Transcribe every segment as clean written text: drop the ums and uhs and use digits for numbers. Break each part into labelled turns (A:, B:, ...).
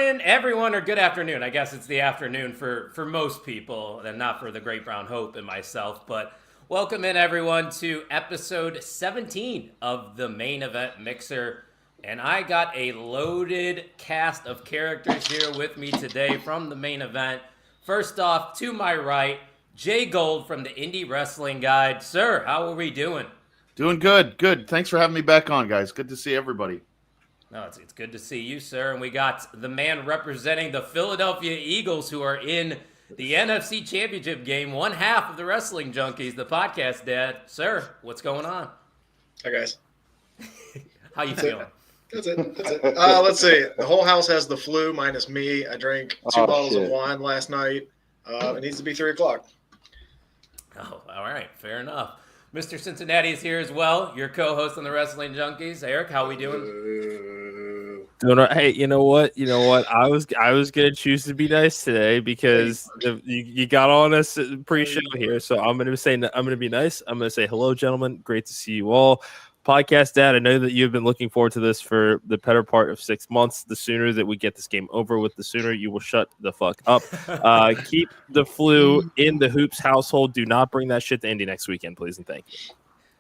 A: morning, everyone, or good afternoon. I guess it's the afternoon for most people, and not for the Great Brown Hope and myself. But welcome in, everyone, to episode 17 of the Main Event Mixer. And I got a loaded cast of characters here with me today from the main event. First off, to my right, Jay Gold from the Indie Wrestling Guide. Sir, how are we doing?
B: Doing good, good. Thanks for having me back on, guys. Good to see everybody.
A: No, it's good to see you, sir. And we got the man representing the Philadelphia Eagles, who are in the NFC Championship game, one half of the Wrestling Junkies, the podcast dad. Sir, what's going on?
C: Hi, guys.
A: How you feeling?
C: That's it. Let's see. The whole house has the flu, minus me. I drank two bottles of wine last night. It needs to be 3 o'clock.
A: Oh, all right. Fair enough. Mr. Cincinnati is here as well, your co-host on the Wrestling Junkies. Eric, how we doing?
D: Hey, you know what? I was gonna choose to be nice today because you got on us pre-show here, so I'm gonna be nice. I'm gonna say hello, gentlemen. Great to see you all. Podcast Dad, I know that you've been looking forward to this for the better part of 6 months. The sooner that we get this game over with, the sooner you will shut the fuck up. Keep the flu in the Hoops household. Do not bring that shit to Indy next weekend, please, and thank you.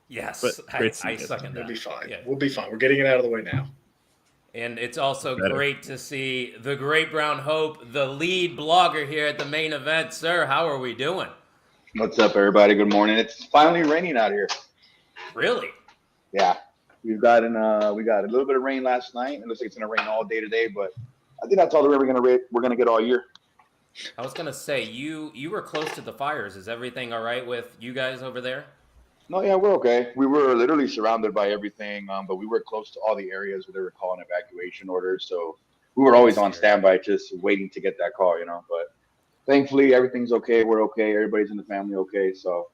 A: Yes,
D: I
A: second that.
C: We'll be fine.
A: Yeah.
C: We'll be fine. We're getting it out of the way now.
A: And it's also great to see the Great Brown Hope, the lead blogger here at the main event. Sir, how are we doing?
E: What's up, everybody? Good morning. It's finally raining out here.
A: Really?
E: Yeah, we got a little bit of rain last night. It looks like it's gonna rain all day today, but I think that's all we're gonna get all year.
A: I was gonna say you were close to the fires. Is everything all right with you guys over there?
E: No, yeah, we're okay. We were literally surrounded by everything, but we were close to all the areas where they were calling evacuation orders. So we were always on standby, just waiting to get that call, But thankfully, everything's okay. We're okay. Everybody's in the family okay. So.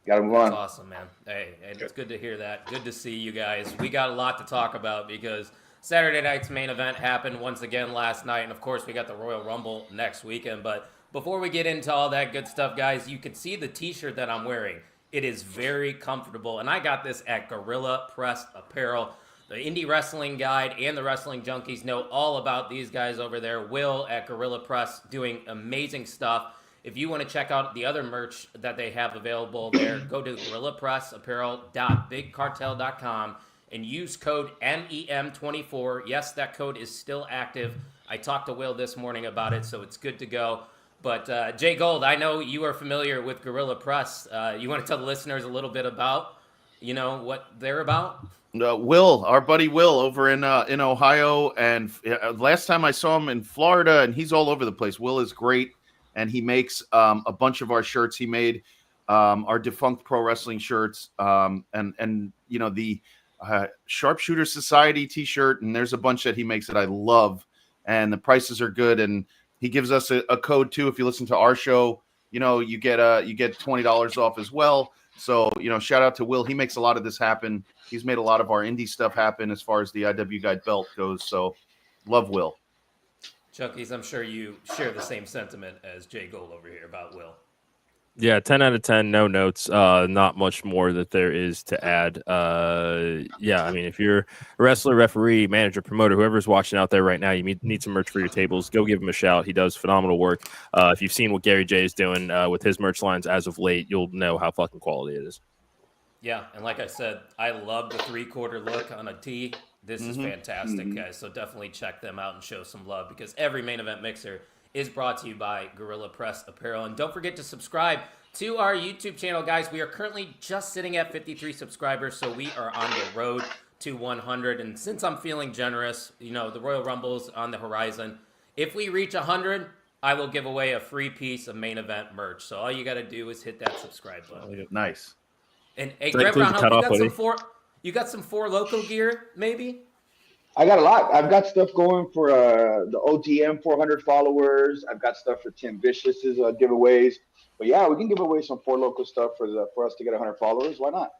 E: Got to move on.
A: That's awesome, man. Hey, it's good to hear that. Good to see you guys. We got a lot to talk about because Saturday night's main event happened once again last night. And, of course, we got the Royal Rumble next weekend. But before we get into all that good stuff, guys, you can see the T-shirt that I'm wearing. It is very comfortable. And I got this at Gorilla Press Apparel. The Indie Wrestling Guide and the Wrestling Junkies know all about these guys over there. Will at Gorilla Press doing amazing stuff. If you want to check out the other merch that they have available there, go to gorillapressapparel.bigcartel.com and use code MEM24. Yes, that code is still active. I talked to Will this morning about it, so it's good to go. But Jay Gold, I know you are familiar with Gorilla Press. You want to tell the listeners a little bit about, what they're about?
B: Will, our buddy Will over in Ohio, and last time I saw him in Florida, and he's all over the place. Will is great. And he makes a bunch of our shirts. He made our Defunct Pro Wrestling shirts, and the Sharpshooter Society T-shirt. And there's a bunch that he makes that I love, and the prices are good. And he gives us a code too. If you listen to our show, you get $20 off as well. So shout out to Will. He makes a lot of this happen. He's made a lot of our indie stuff happen as far as the IW Guide belt goes. So love Will.
A: Chunkies, I'm sure you share the same sentiment as Jay Gold over here about Will.
D: Yeah, 10 out of 10, no notes. Not much more that there is to add. Yeah, I mean, if you're a wrestler, referee, manager, promoter, whoever's watching out there right now, you need some merch for your tables, go give him a shout. He does phenomenal work. If you've seen what Gary J is doing with his merch lines as of late, you'll know how fucking quality it is.
A: Yeah, and like I said, I love the 3/4 look on a tee. This is fantastic, guys. So definitely check them out and show some love because every main event mixer is brought to you by Gorilla Press Apparel. And don't forget to subscribe to our YouTube channel, guys. We are currently just sitting at 53 subscribers, so we are on the road to 100. And since I'm feeling generous, the Royal Rumble's on the horizon. If we reach 100, I will give away a free piece of main event merch. So all you got to do is hit that subscribe button.
B: Nice.
A: And hey, Greg Brown, you got some Four Loco gear, maybe?
E: I got a lot. I've got stuff going for the OTM 400 followers. I've got stuff for Tim Vicious's giveaways. But yeah, we can give away some Four Loco stuff for us to get 100 followers. Why not?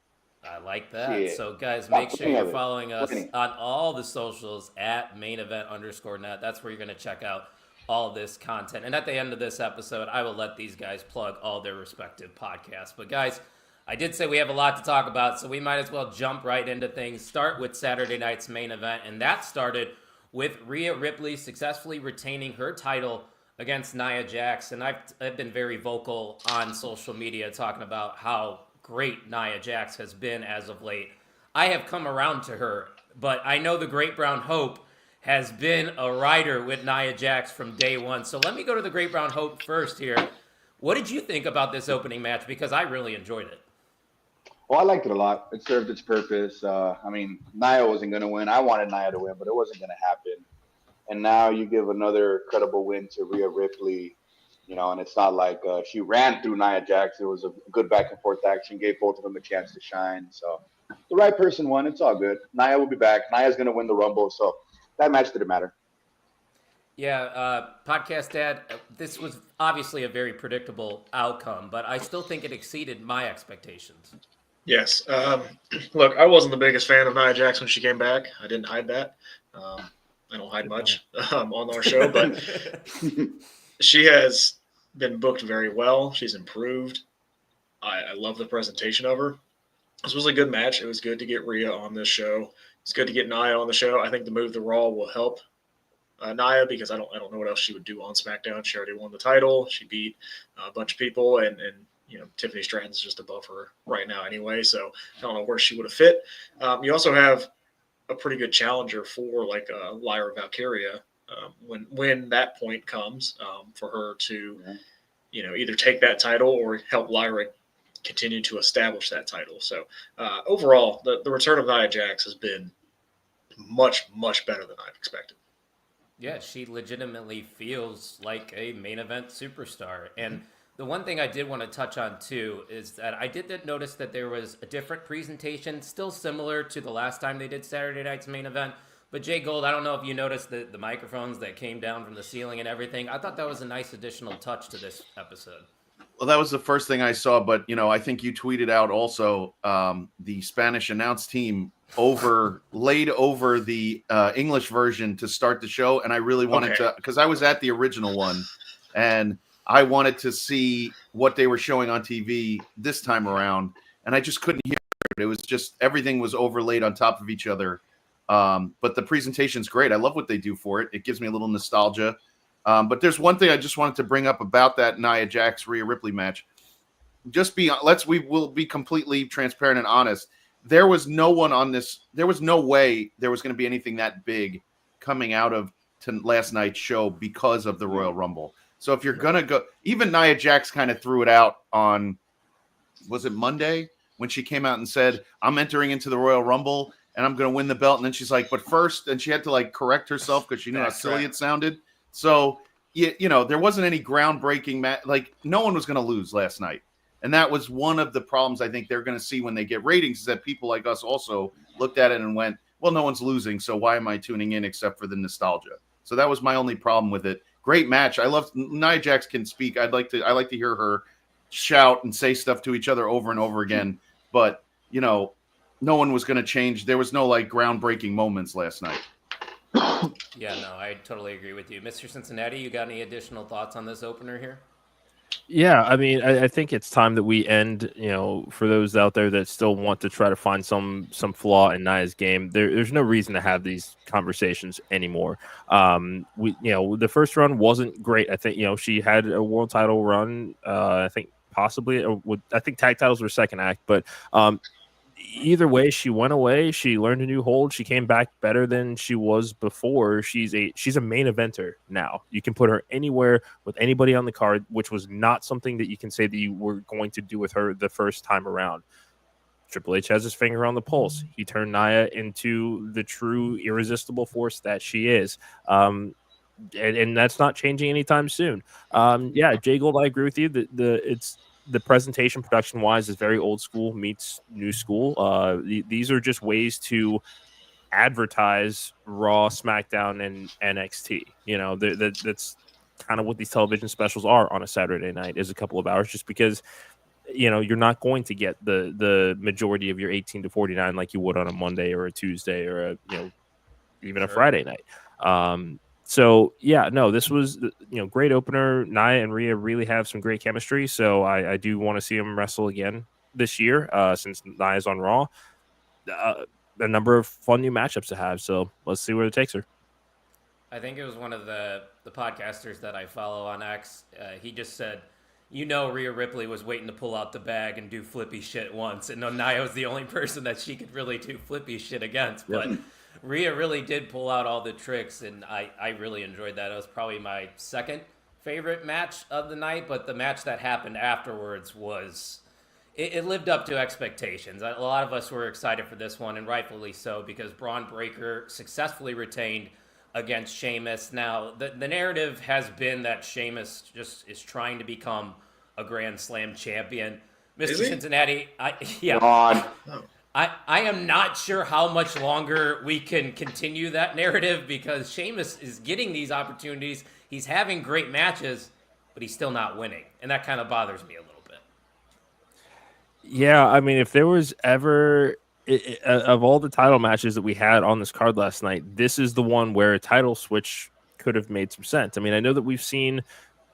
A: I like that.
E: Yeah.
A: So guys, make sure you're following us on all the socials at @mainevent_net. That's where you're going to check out all this content. And at the end of this episode, I will let these guys plug all their respective podcasts. But guys, I did say we have a lot to talk about, so we might as well jump right into things. Start with Saturday night's main event, and that started with Rhea Ripley successfully retaining her title against Nia Jax. And I've been very vocal on social media talking about how great Nia Jax has been as of late. I have come around to her, but I know the Great Brown Hope has been a rider with Nia Jax from day one. So let me go to the Great Brown Hope first here. What did you think about this opening match? Because I really enjoyed it.
E: Well, I liked it a lot. It served its purpose. I mean, Nia wasn't going to win. I wanted Nia to win, but it wasn't going to happen. And now you give another credible win to Rhea Ripley, and it's not like she ran through Nia Jax. It was a good back and forth action, gave both of them a chance to shine. So the right person won. It's all good. Nia will be back. Nia's going to win the Rumble. So that match didn't matter.
A: Yeah, Podcast Dad, this was obviously a very predictable outcome, but I still think it exceeded my expectations.
C: Yes. Look, I wasn't the biggest fan of Nia Jax when she came back. I didn't hide that. I don't hide much on our show, but she has been booked very well. She's improved. I love the presentation of her. This was a good match. It was good to get Rhea on this show. It's good to get Nia on the show. I think the move to Raw will help Nia, because I don't know what else she would do on SmackDown. She already won the title. She beat a bunch of people, and Tiffany Stratton's just above her right now anyway. So I don't know where she would have fit. You also have a pretty good challenger for like Lyra Valkyria when that point comes for her to either take that title or help Lyra continue to establish that title. So overall, the return of Nia Jax has been much, much better than I've expected.
A: Yeah, she legitimately feels like a main event superstar. And the one thing I did want to touch on, too, is that I did notice that there was a different presentation, still similar to the last time they did Saturday Night's Main Event. But Jay Gold, I don't know if you noticed the microphones that came down from the ceiling and everything. I thought that was a nice additional touch to this episode.
B: Well, that was the first thing I saw, but I think you tweeted out also the Spanish announce team laid over the English version to start the show, and I really wanted to, because I was at the original one, and I wanted to see what they were showing on TV this time around, and I just couldn't hear it. It was just everything was overlaid on top of each other. But the presentation's great. I love what they do for it. It gives me a little nostalgia. But there's one thing I just wanted to bring up about that Nia Jax Rhea Ripley match. We will be completely transparent and honest. There was no one on this. There was no way there was going to be anything that big coming out of last night's show because of the Royal Rumble. So if you're going to go, even Nia Jax kind of threw it out on, was it Monday, when she came out and said, I'm entering into the Royal Rumble and I'm going to win the belt. And then she's like, but first, and she had to correct herself because she knew how silly it sounded. So, there wasn't any groundbreaking match. No one was going to lose last night. And that was one of the problems I think they're going to see when they get ratings, is that people like us also looked at it and went, well, no one's losing, so why am I tuning in except for the nostalgia? So that was my only problem with it. Great match. I love Nia Jax can speak. I like to hear her shout and say stuff to each other over and over again. But, no one was going to change. There was no groundbreaking moments last night.
A: Yeah, no, I totally agree with you. Mr. Cincinnati, you got any additional thoughts on this opener here?
D: Yeah, I mean, I think it's time that we end, for those out there that still want to try to find some flaw in Nia's game, there's no reason to have these conversations anymore. The first run wasn't great. I think, she had a world title run. I think possibly, I think tag titles were second act, but either way, she went away. She learned a new hold. She came back better than she was before. She's a main eventer now. You can put her anywhere with anybody on the card, which was not something that you can say that you were going to do with her the first time around. Triple H has his finger on the pulse. He turned Nia into the true irresistible force that she is. And that's not changing anytime soon. Jay Gold, I agree with you that the presentation production wise is very old school meets new school. These are just ways to advertise Raw, SmackDown, and NXT. That's kind of what these television specials are on a Saturday night, is a couple of hours, just because you're not going to get the majority of your 18 to 49 like you would on a Monday or a Tuesday or even a Friday night. This was great opener. Nia and Rhea really have some great chemistry, so I do want to see them wrestle again this year since Nia's on Raw. A number of fun new matchups to have, so let's see where it takes her.
A: I think it was one of the podcasters that I follow on X. He just said, Rhea Ripley was waiting to pull out the bag and do flippy shit once, and Nia was the only person that she could really do flippy shit against. But Rhea really did pull out all the tricks, and I really enjoyed that. It was probably my second favorite match of the night, but the match that happened afterwards was... It lived up to expectations. A lot of us were excited for this one, and rightfully so, because Braun Breaker successfully retained against Sheamus. Now, the narrative has been that Sheamus just is trying to become a Grand Slam champion. Mr. Cincinnati, I am not sure how much longer we can continue that narrative, because Sheamus is getting these opportunities. He's having great matches, but he's still not winning, and that kind of bothers me a little bit.
D: Yeah, I mean, if there was ever of all the title matches that we had on this card last night, this is the one where a title switch could have made some sense. I mean, I know that we've seen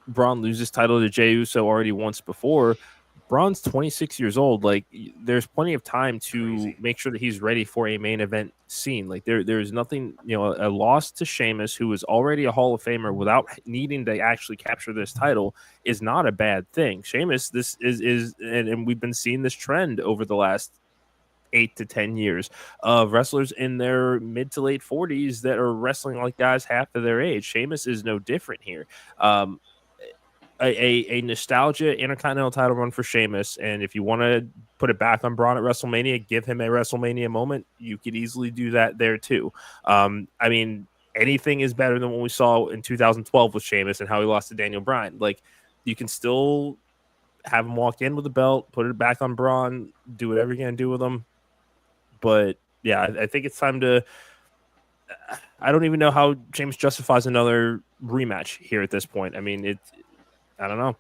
D: Braun lose his title to Jey Uso already once before. Braun's 26 years old. Like, there's plenty of time to make sure that he's ready for a main event scene. Like, there's nothing, a loss to Sheamus, who is already a Hall of Famer, without needing to actually capture this title is not a bad thing. Sheamus, this is and we've been seeing this trend over the last 8 to 10 years of wrestlers in their mid to late 40s that are wrestling like guys half of their age. Sheamus is no different here. A nostalgia Intercontinental title run for Sheamus, and if you want to put it back on Braun at WrestleMania, give him a WrestleMania moment, you could easily do that there too. I mean, anything is better than what we saw in 2012 with Sheamus and how he lost to Daniel Bryan. Like, you can still have him walk in with the belt, put it back on Braun, do whatever you're going to do with him. But yeah, I think it's time to... I don't even know how Sheamus justifies another rematch here at this point. I mean, I don't know.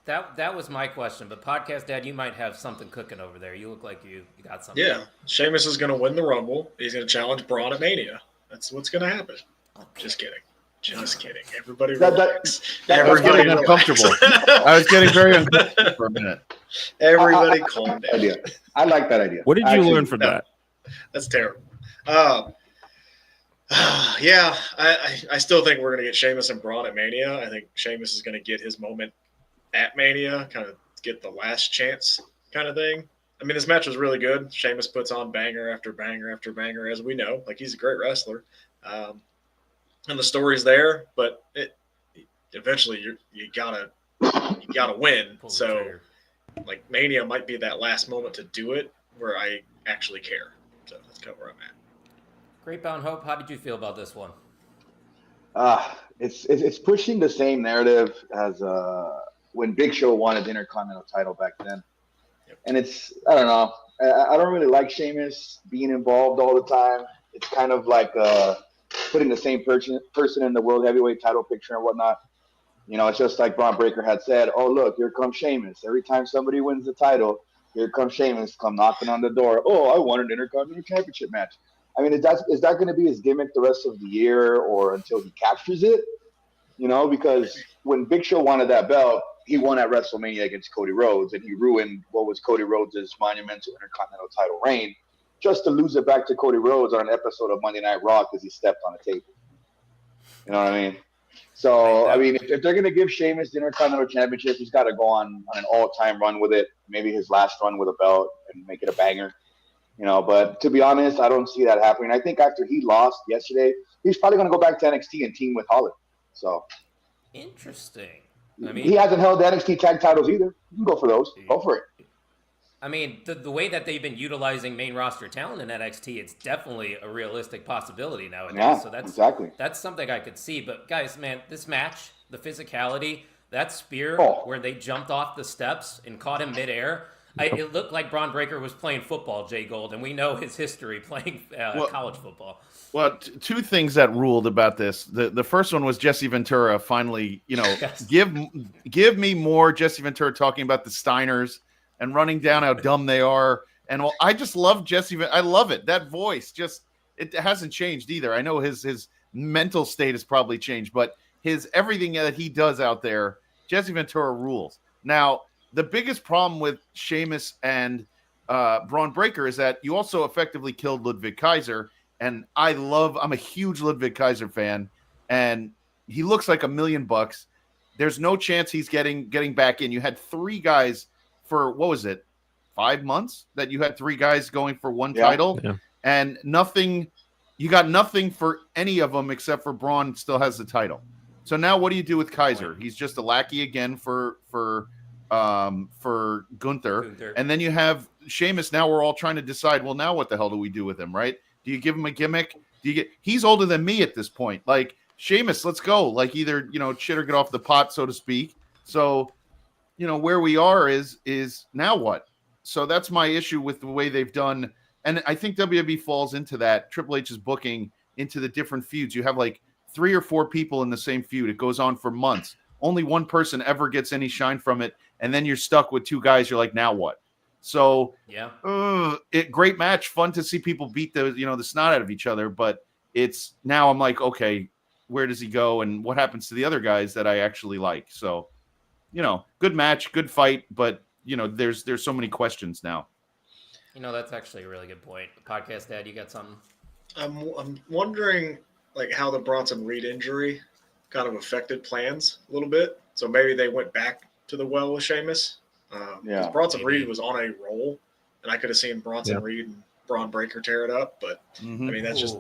A: That was my question, but Podcast Dad, you might have something cooking over there. You look like you got something.
C: Yeah, Sheamus is going to win the Rumble. He's going to challenge Braun at Mania. That's what's going to happen.
A: Okay.
C: Just kidding. Just kidding. Everybody relax.
B: We're getting uncomfortable. I was getting very uncomfortable for a minute.
C: Everybody calm down.
E: Idea. I like that idea.
D: What did you learn from that?
C: That's terrible. Yeah, I still think we're going to get Sheamus and Braun at Mania. I think Sheamus is going to get his moment at Mania, kind of get the last chance kind of thing. I mean, this match was really good. Sheamus puts on banger after banger after banger, as we know. Like, he's a great wrestler. And the story's there, but eventually you gotta win. So, like, Mania might be that last moment to do it where I actually care. So that's kind of where I'm at.
A: Great Bound Hope, how did you feel about this one?
E: It's pushing the same narrative as when Big Show won his Intercontinental title back then.
C: Yep.
E: And I don't know. I don't really like Sheamus being involved all the time. It's kind of like putting the same person in the World Heavyweight title picture and whatnot. It's just like Braun Breaker had said, oh, look, here comes Sheamus. Every time somebody wins the title, here comes Sheamus, come knocking on the door. Oh, I won an Intercontinental Championship match. I mean, is that going to be his gimmick the rest of the year or until he captures it? Because when Big Show wanted that belt, he won at WrestleMania against Cody Rhodes, and he ruined what was Cody Rhodes' monumental Intercontinental title reign just to lose it back to Cody Rhodes on an episode of Monday Night Raw because he stepped on a table. You know what I mean? So, I mean, if they're going to give Sheamus the Intercontinental Championship, he's got to go on an all-time run with it, maybe his last run with a belt, and make it a banger. But to be honest, I don't see that happening. I think after he lost yesterday, he's probably going to go back to NXT and team with Holland. So
A: interesting. I mean,
E: he hasn't held the NXT tag titles either. You can go for those. Go for it.
A: I mean, the way that they've been utilizing main roster talent in NXT, it's definitely a realistic possibility nowadays.
E: Yeah,
A: so
E: exactly.
A: That's something I could see. But guys, man, this match, the physicality, that spear where they jumped off the steps and caught him midair. It looked like Braun Breaker was playing football, Jay Gold, and we know his history playing college football.
B: Well, two things that ruled about this. The first one was Jesse Ventura finally,
A: Yes.
B: give me more Jesse Ventura talking about the Steiners and running down how dumb they are. And I just love Jesse. I love it. That voice it hasn't changed either. I know his mental state has probably changed, but everything that he does out there, Jesse Ventura rules. Now, the biggest problem with Sheamus and Braun Breaker is that you also effectively killed Ludwig Kaiser. And I'm a huge Ludwig Kaiser fan. and he looks like $1 million. There's no chance he's getting back in. You had 3 guys for what was it, 5 months that you had 3 guys going for one title, and nothing. You got nothing for any of them except for Braun still has the title. So now what do you do with Kaiser? He's just a lackey again for Gunther. And then you have Sheamus. Now we're all trying to decide, well, now what the hell do we do with him, right? Do you give him a gimmick? He's older than me at this point. Like, Sheamus, let's go. Like, either, shit or get off the pot, so to speak. So, where we are is now what? So that's my issue with the way they've done. And I think WWE falls into that. Triple H is booking into the different feuds. You have like 3 or 4 people in the same feud. It goes on for months. Only one person ever gets any shine from it. And then you're stuck with 2 guys. You're like, now what? So great match. Fun to see people beat the snot out of each other. But it's now I'm like, okay, where does he go? And what happens to the other guys that I actually like? So, good match, good fight. But, there's so many questions now.
A: That's actually a really good point. Podcast Dad, you got something?
C: I'm wondering like how the Bronson Reed injury kind of affected plans a little bit. So maybe they went back to the well with Sheamus. Bronson Reed was on a roll, and I could have seen Bronson Reed and Braun Breaker tear it up. But I mean, that's just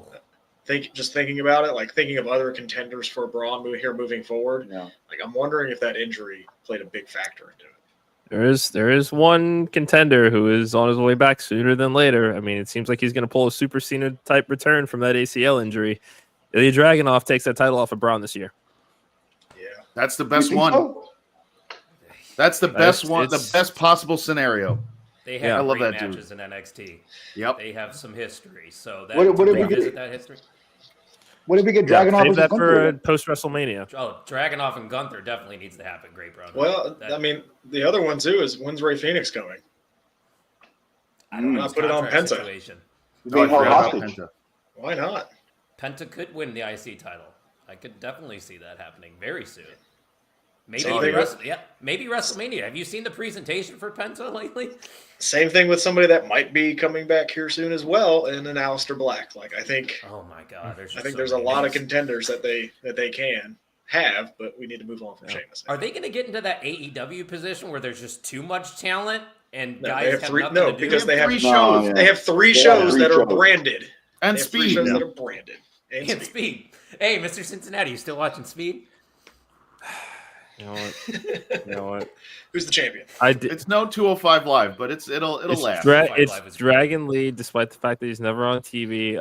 C: thinking about it, like thinking of other contenders for Braun moving forward. Yeah. Like I'm wondering if that injury played a big factor into it.
D: There is one contender who is on his way back sooner than later. I mean, it seems like he's going to pull a Super Cena type return from that ACL injury. Ilya Dragunov takes that title off of Braun this year.
C: Yeah,
B: that's the best one. So? That's the best one. The best possible scenario.
A: They have great matches in NXT.
B: Yep,
A: they have some history. So
E: what if we
A: visit that history.
E: What if we get Dragunov?
D: Save that for post WrestleMania.
A: Oh, Dragunov and Gunther definitely needs to happen. Great, bro.
C: Well, I mean, the other one too is when's Rey Fenix coming?
A: I don't know.
C: Put it on Penta.
A: Situation.
C: Why not?
A: Penta could win the IC title. I could definitely see that happening very soon. Maybe maybe WrestleMania. Have you seen the presentation for Penta lately?
C: Same thing with somebody that might be coming back here soon as well, and an Aleister Black. Like I think.
A: Oh my God!
C: There's a lot of contenders that they can have, but we need to move on from Sheamus.
A: Are they going to get into that AEW position where there's just too much talent and guys have nothing to do?
C: Because they have 3 shows. They have 3 shows that are branded
B: and Speed.
C: 3 shows that are branded
A: and Speed. Hey, Mr. Cincinnati, you still watching Speed?
D: You know what?
C: Who's the champion?
B: It's no 205 Live, but it'll last.
D: It's Dragon Lee, despite the fact that he's never on TV.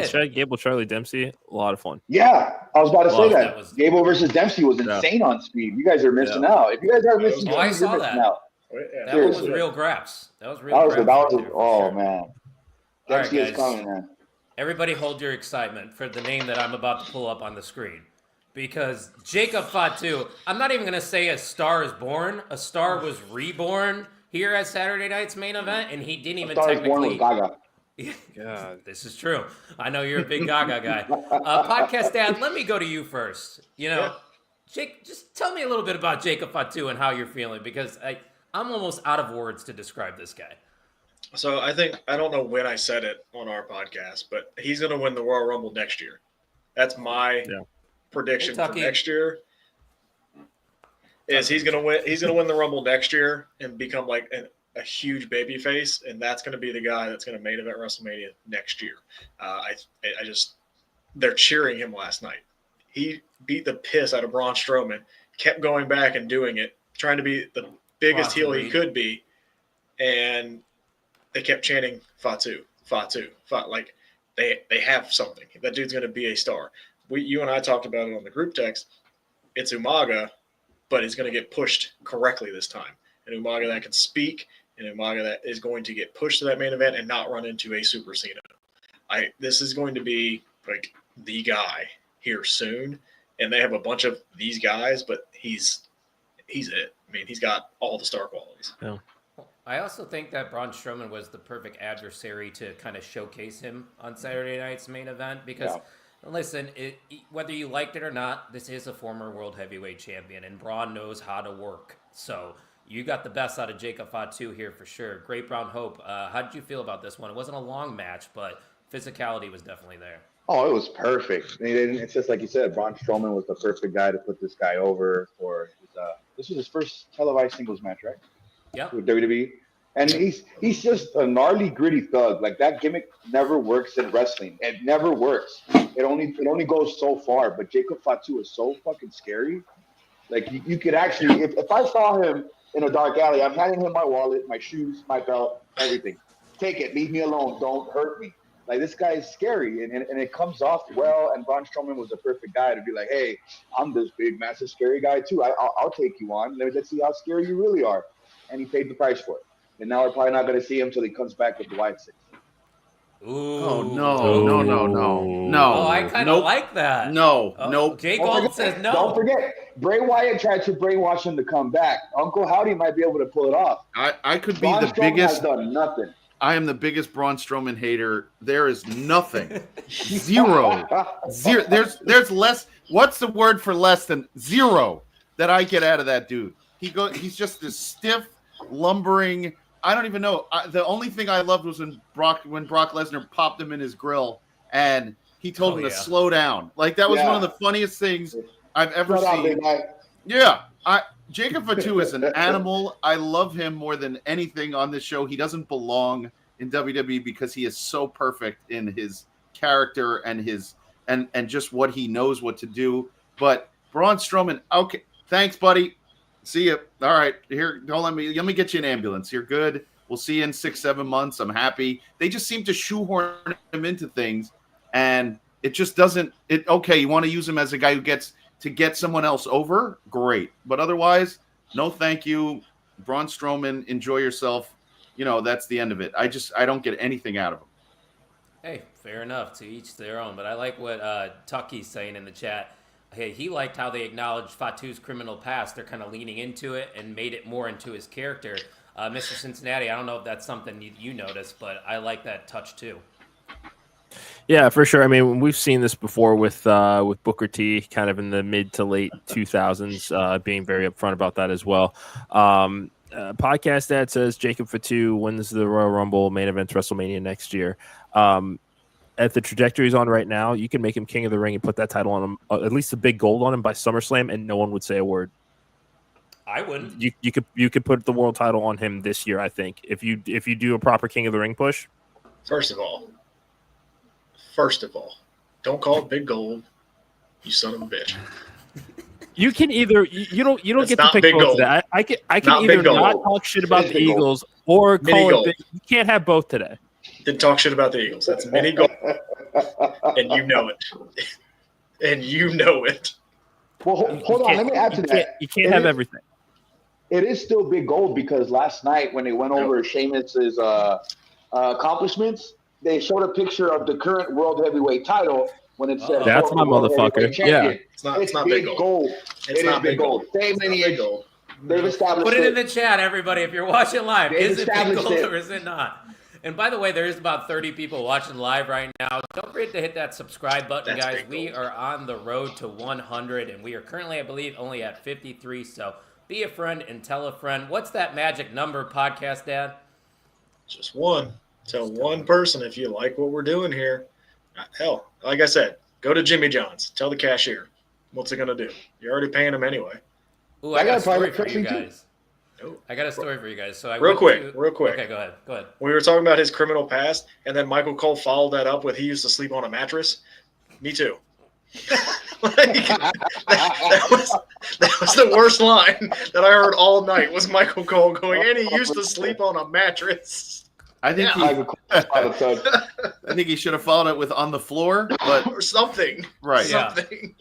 D: Chad Gable, Charlie Dempsey, a lot of fun.
E: Yeah, I was about to say that. Gable versus Dempsey was insane on Speed. You guys are missing out. If you guys aren't missing out,
A: I saw that. That one was real graps. That was real.
E: Man. Dempsey is coming, man.
A: Everybody, hold your excitement for the name that I'm about to pull up on the screen. Because Jacob Fatu, I'm not even going to say a star is born. A star was reborn here at Saturday night's main event, and he didn't even technically.
E: Gaga.
A: God, this is true. I know you're a big Gaga guy. Podcast Dad, let me go to you first. Jake, just tell me a little bit about Jacob Fatu and how you're feeling, because I'm almost out of words to describe this guy.
C: So I don't know when I said it on our podcast, but he's going to win the Royal Rumble next year. That's my prediction for next year. Is he's gonna win the Rumble next year and become like a huge baby face, and that's gonna be the guy that's gonna main event WrestleMania next year. They're cheering him last night. He beat the piss out of Braun Strowman, kept going back and doing it, trying to be the biggest heel he could be, and they kept chanting Fatu. Like they have something. That dude's gonna be a star. You and I talked about it on the group text. It's Umaga, but he's going to get pushed correctly this time. And Umaga that can speak, and Umaga that is going to get pushed to that main event and not run into a Super Cena. This is going to be like the guy here soon, and they have a bunch of these guys, but he's it. I mean, he's got all the star qualities.
D: Yeah.
A: I also think that Braun Strowman was the perfect adversary to kind of showcase him on Saturday night's main event because. Yeah. Listen, whether you liked it or not, this is a former world heavyweight champion, and Braun knows how to work. So you got the best out of Jacob Fatu here for sure. Great Brown Hope. How did you feel about this one? It wasn't a long match, but physicality was definitely there.
E: Oh, it was perfect. And it's just like you said, Braun Strowman was the perfect guy to put this guy over for his, this was his first televised singles match, right?
A: Yep.
E: With WWE. And he's just a gnarly, gritty thug. Like that gimmick never works in wrestling. It never works. It only goes so far. But Jacob Fatu is so fucking scary. Like you could actually, if I saw him in a dark alley, I'm handing him my wallet, my shoes, my belt, everything. Take it. Leave me alone. Don't hurt me. Like this guy is scary, and it comes off well. And Braun Strowman was the perfect guy to be like, hey, I'm this big, massive, scary guy too. I'll take you on. Let's see how scary you really are. And he paid the price for it. And now we're probably not going to see him until he comes back with the White Six.
A: Ooh.
B: Oh no.
A: Oh, I kind of like that.
B: No,
A: Oh,
B: nope.
A: Jay
E: Don't
A: Gold
E: forget-
A: says no.
E: Don't forget, Bray Wyatt tried to brainwash him to come back. Uncle Howdy might be able to pull it off.
B: I could be
E: Braun
B: the
E: Strowman has
B: biggest.
E: done nothing.
B: I am the biggest Braun Strowman hater. There is nothing. Zero. There's less. What's the word for less than zero that I get out of that dude? He's just this stiff, lumbering. I don't even know. The only thing I loved was when Brock Lesnar popped him in his grill and he told him to slow down. Like that was one of the funniest things I've ever seen. Yeah. Jacob Fatu is an animal. I love him more than anything on this show. He doesn't belong in WWE because he is so perfect in his character and his and just what he knows what to do. But Braun Strowman, okay, thanks, buddy. See you. All right, here. Don't let me get you an ambulance. You're good. We'll see you in 6-7 months. I'm happy. They just seem to shoehorn him into things, and it just doesn't. Okay, you want to use him as a guy who gets to get someone else over? Great. But otherwise, no thank you. Braun Strowman, enjoy yourself. That's the end of it. I don't get anything out of him.
A: Hey, fair enough. To each their own. But I like what Tucky's saying in the chat. Hey, he liked how they acknowledged Fatu's criminal past. They're kind of leaning into it and made it more into his character. Mr. Cincinnati, I don't know if that's something you noticed, but I like that touch too.
D: Yeah, for sure. I mean, we've seen this before with Booker T, kind of in the mid to late 2000s, being very upfront about that as well. Podcast Dad says Jacob Fatu wins the Royal Rumble main event WrestleMania next year. At the trajectory he's on right now, you can make him King of the Ring and put that title on him, at least a big gold on him by SummerSlam, and no one would say a word.
A: I wouldn't.
D: You could put the world title on him this year, I think, if you do a proper King of the Ring push.
C: First of all, don't call it big gold, you son of a bitch.
D: You can either you don't
C: It's
D: get to
C: not
D: pick
C: big
D: both
C: gold.
D: of that. I can
C: Not
D: either
C: big gold.
D: not talk shit about
E: It's
D: the
E: big gold.
D: Eagles or
C: Mini
D: call
C: gold.
D: it big. You can't have both today.
C: Didn't talk shit about the Eagles. That's mini gold, and you know it. And you know it.
E: Well, hold on. Let me add to that.
D: You can't have everything.
E: It is still big gold because last night when they went over Sheamus's accomplishments, they showed a picture of the current world heavyweight title when it said
D: That's
E: former
D: my
E: world
D: motherfucker.
E: heavyweight champion.
D: Yeah.
C: It's not big gold.
E: It is
C: not
E: big gold. Same
C: It's not
E: lineage.
C: big gold.
E: They've established
A: Put it in the chat, everybody, if you're watching live.
E: They've
A: Is it big
E: established
A: gold
E: it.
A: or is it not? And by the way, there is about 30 people watching live right now. Don't forget to hit that subscribe button,
C: That's
A: guys.
C: big
A: We
C: gold.
A: are on the road to 100, and we are currently, I believe, only at 53. So be a friend and tell a friend. What's that magic number, Podcast Dad?
C: Just one. Tell one person if you like what we're doing here. Hell, like I said, go to Jimmy John's. Tell the cashier. What's it going to do? You're already paying him anyway.
A: Ooh,
E: I
A: I got a
E: got a
A: story
E: private
A: for you
E: question, too.
A: guys. I got a story for you guys. So
C: Real quick.
A: Okay, go ahead.
C: We were talking about his criminal past, and then Michael Cole followed that up with he used to sleep on a mattress. Me too. that was the worst line that I heard all night was Michael Cole going, and he used to sleep on a mattress.
B: I think I think he should have followed it with on the floor, but
C: Or something.
B: right.
A: Yeah.
C: Something.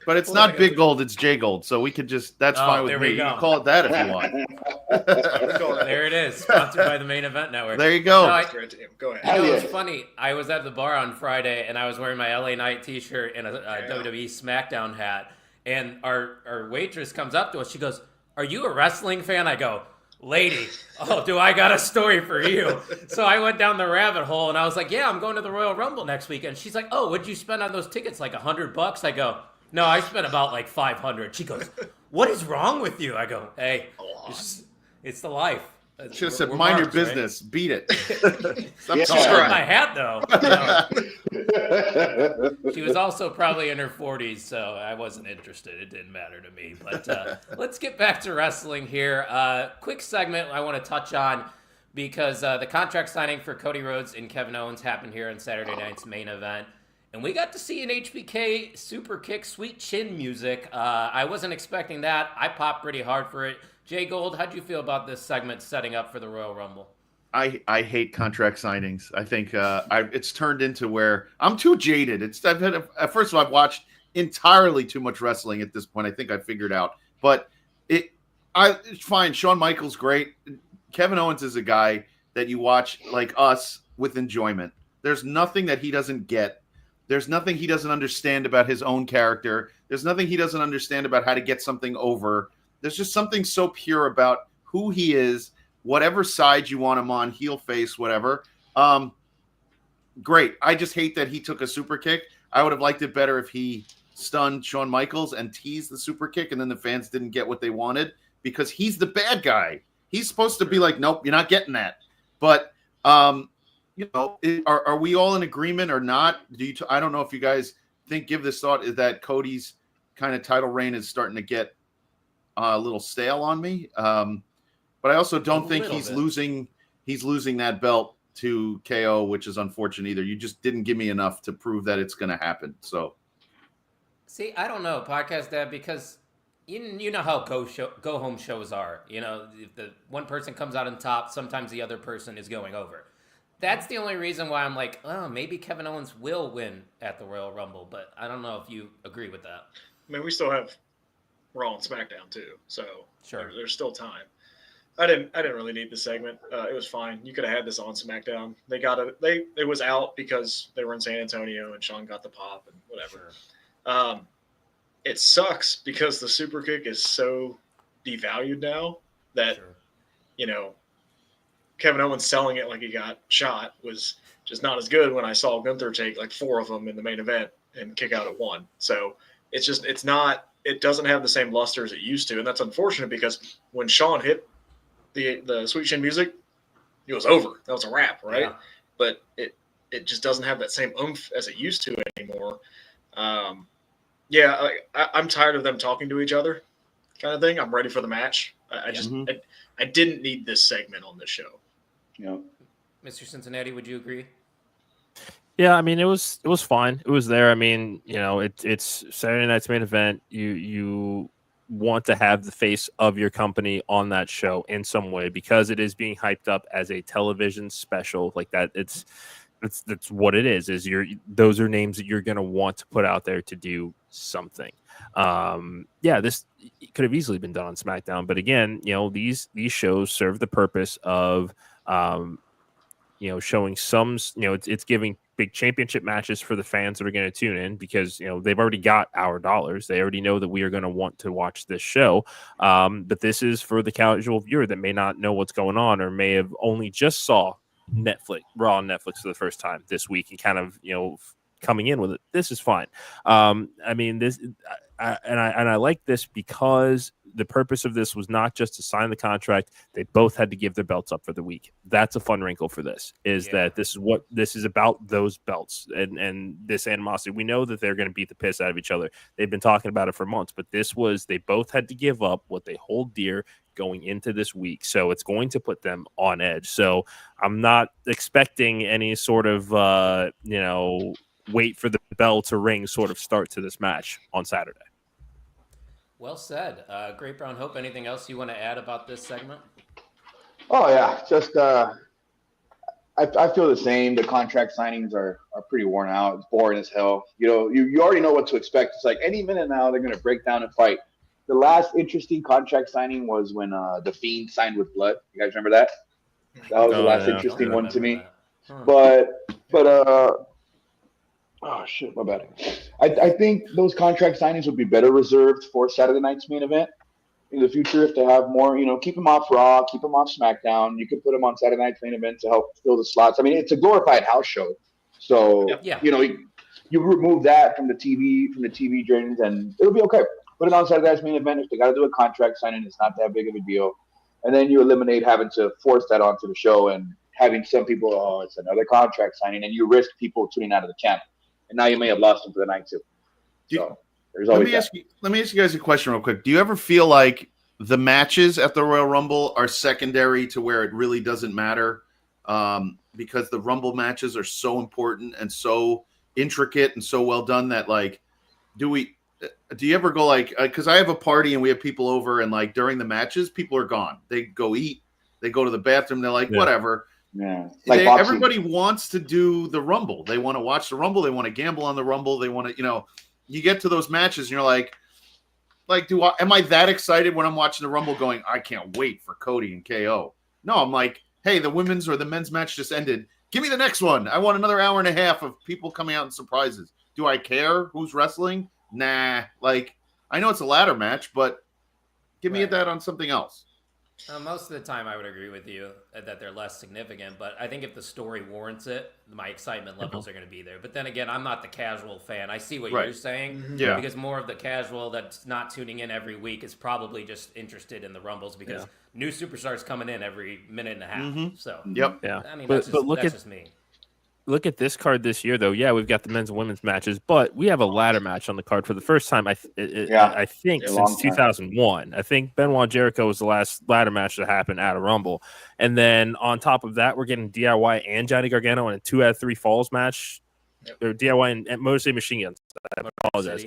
B: But it's
A: Well,
B: not big gold, it's J gold. So we could just that's
A: Oh,
B: fine with
A: there
B: me.
A: we
B: You
A: go.
B: can call it that if you want.
A: There it is, sponsored by the Main Event Network.
B: There you go.
A: No, I-
C: Straight to him. Go ahead.
A: You know,
E: Hell
A: it's
E: yeah.
A: funny. I was at the bar on Friday, and I was wearing my LA Knight T-shirt and a
C: Yeah.
A: WWE SmackDown hat. And our waitress comes up to us. She goes, "Are you a wrestling fan?" I go, "Lady, oh, do I got a story for you?" So I went down the rabbit hole, and I was like, "Yeah, I'm going to the Royal Rumble next weekend." She's like, "Oh, what'd you spend on those tickets? Like $100?" I go, "No, I spent about like $500." She goes, "What is wrong with you?" I go, "Hey, it's the life."
B: Should have said,
A: We're
B: mind your
A: marks, right?
B: business. Beat it. Stop
E: Yeah.
A: She's
B: talking.
A: wearing my hat, though. She was also probably in her 40s, so I wasn't interested. It didn't matter to me. But let's get back to wrestling here. Quick segment I want to touch on because the contract signing for Cody Rhodes and Kevin Owens happened here on Saturday night's main event. And we got to see an HBK super kick, sweet chin music. I wasn't expecting that. I popped pretty hard for it. Jay Gold, how'd you feel about this segment setting up for the Royal Rumble?
B: I hate contract signings. I think it's turned into where I'm too jaded. First of all, I've watched entirely too much wrestling at this point. I think I figured out, but it's fine. Shawn Michaels, great. Kevin Owens is a guy that you watch like us with enjoyment. There's nothing that he doesn't get. There's nothing he doesn't understand about his own character. There's nothing he doesn't understand about how to get something over. There's just something so pure about who he is, whatever side you want him on, heel, face, whatever. Great. I just hate that he took a super kick. I would have liked it better if he stunned Shawn Michaels and teased the super kick, and then the fans didn't get what they wanted because he's the bad guy. He's supposed to be like, nope, you're not getting that. But, are we all in agreement or not? I don't know if you guys give this thought, is that Cody's kind of title reign is starting to get a little stale on me. But I also don't think he's losing that belt to KO, which is unfortunate either. You just didn't give me enough to prove that it's going to happen. So,
A: see, I don't know, Podcast Dad, because you know how go home shows are. If the one person comes out on top, sometimes the other person is going over. That's the only reason why I'm like, oh, maybe Kevin Owens will win at the Royal Rumble, but I don't know if you agree with that.
C: I mean, we still have Raw and SmackDown too, so
A: Sure.
C: there's still time. I didn't really need the segment. It was fine. You could have had this on SmackDown. It was out because they were in San Antonio and Shawn got the pop and whatever.
A: Sure.
C: It sucks because the super kick is so devalued now that
A: Sure.
C: Kevin Owens selling it like he got shot was just not as good when I saw Gunther take like 4 of them in the main event and kick out at 1. So it doesn't have the same luster as it used to, and that's unfortunate because when Shawn hit the sweet chin music, it was over. That was a wrap, right?
A: Yeah.
C: But it just doesn't have that same oomph as it used to anymore. I'm tired of them talking to each other, kind of thing. I'm ready for the match. I didn't need this segment on this show.
A: Mr. Cincinnati, would you agree?
D: Yeah, I mean, it was fine. It was there. I mean, it's Saturday night's main event. You want to have the face of your company on that show in some way because it is being hyped up as a television special like that. That's what it is those are names that you're going to want to put out there to do something. This could have easily been done on SmackDown, but again, these shows serve the purpose of showing some, it's giving big championship matches for the fans that are going to tune in because, they've already got our dollars. They already know that we are going to want to watch this show. But this is for the casual viewer that may not know what's going on or may have only just saw Raw on Netflix for the first time this week and kind of, coming in with it. This is fine. I like this because the purpose of this was not just to sign the contract. They both had to give their belts up for the week. That's a fun wrinkle for this, that this is about those belts and this animosity. We know that they're going to beat the piss out of each other. They've been talking about it for months, but they both had to give up what they hold dear going into this week. So it's going to put them on edge. So I'm not expecting any sort of, wait for the bell to ring sort of start to this match on Saturday.
A: Well said. Great Brown Hope, anything else you want to add about this segment?
E: Oh yeah, just I feel the same. The contract signings are pretty worn out. It's boring as hell. You already know what to expect. It's like any minute now they're going to break down and fight. The last interesting contract signing was when The Fiend signed with Blood. You guys remember that? That was the last interesting one to me. But oh shit, my bad. I think those contract signings would be better reserved for Saturday night's main event in the future if they have more. Keep them off Raw, keep them off SmackDown. You could put them on Saturday night's main event to help fill the slots. I mean, it's a glorified house show, so you remove that from the TV journeys, and it'll be okay. Put it on Saturday night's main event. If they got to do a contract signing, it's not that big of a deal. and then you eliminate having to force that onto the show and having some people, oh, it's another contract signing, and you risk people tuning out of the channel, and now you may have lost them for the night too. So there's
B: Let
E: always
B: me
E: that.
B: ask you guys a question real quick. Do you ever feel like the matches at the Royal Rumble are secondary to where it really doesn't matter? Because the Rumble matches are so important and so intricate and so well done that, like, do you ever go like, because I have a party and we have people over, and like during the matches, people are gone. They go eat, they go to the bathroom, they're like, whatever.
E: Yeah, like
B: Everybody wants to do the Rumble. They want to watch the Rumble. They want to gamble on the Rumble. They want to, you get to those matches and you're like, am I that excited when I'm watching the Rumble going, I can't wait for Cody and KO? No, I'm like, hey, the women's or the men's match just ended. Give me the next one. I want another hour and a half of people coming out in surprises. Do I care who's wrestling? Nah. Like, I know it's a ladder match, but give me that on something else.
A: Most of the time, I would agree with you that they're less significant. But I think if the story warrants it, my excitement levels are going to be there. But then again, I'm not the casual fan. I see what you're saying.
B: Yeah.
A: Because more of the casual that's not tuning in every week is probably just interested in the Rumbles because new superstars coming in every minute and a half. So,
B: Yep.
D: Yeah.
A: I mean,
D: But
A: that's just me.
D: Look at this card this year, though. Yeah, we've got the men's and women's matches, but we have a ladder match on the card for the first time, I think, since 2001. I think Benoit Jericho was the last ladder match that happened at a Rumble. And then on top of that, we're getting DIY and Johnny Gargano in a 2 out of 3 falls match. Or DIY and Motor City Machine Guns. I apologize.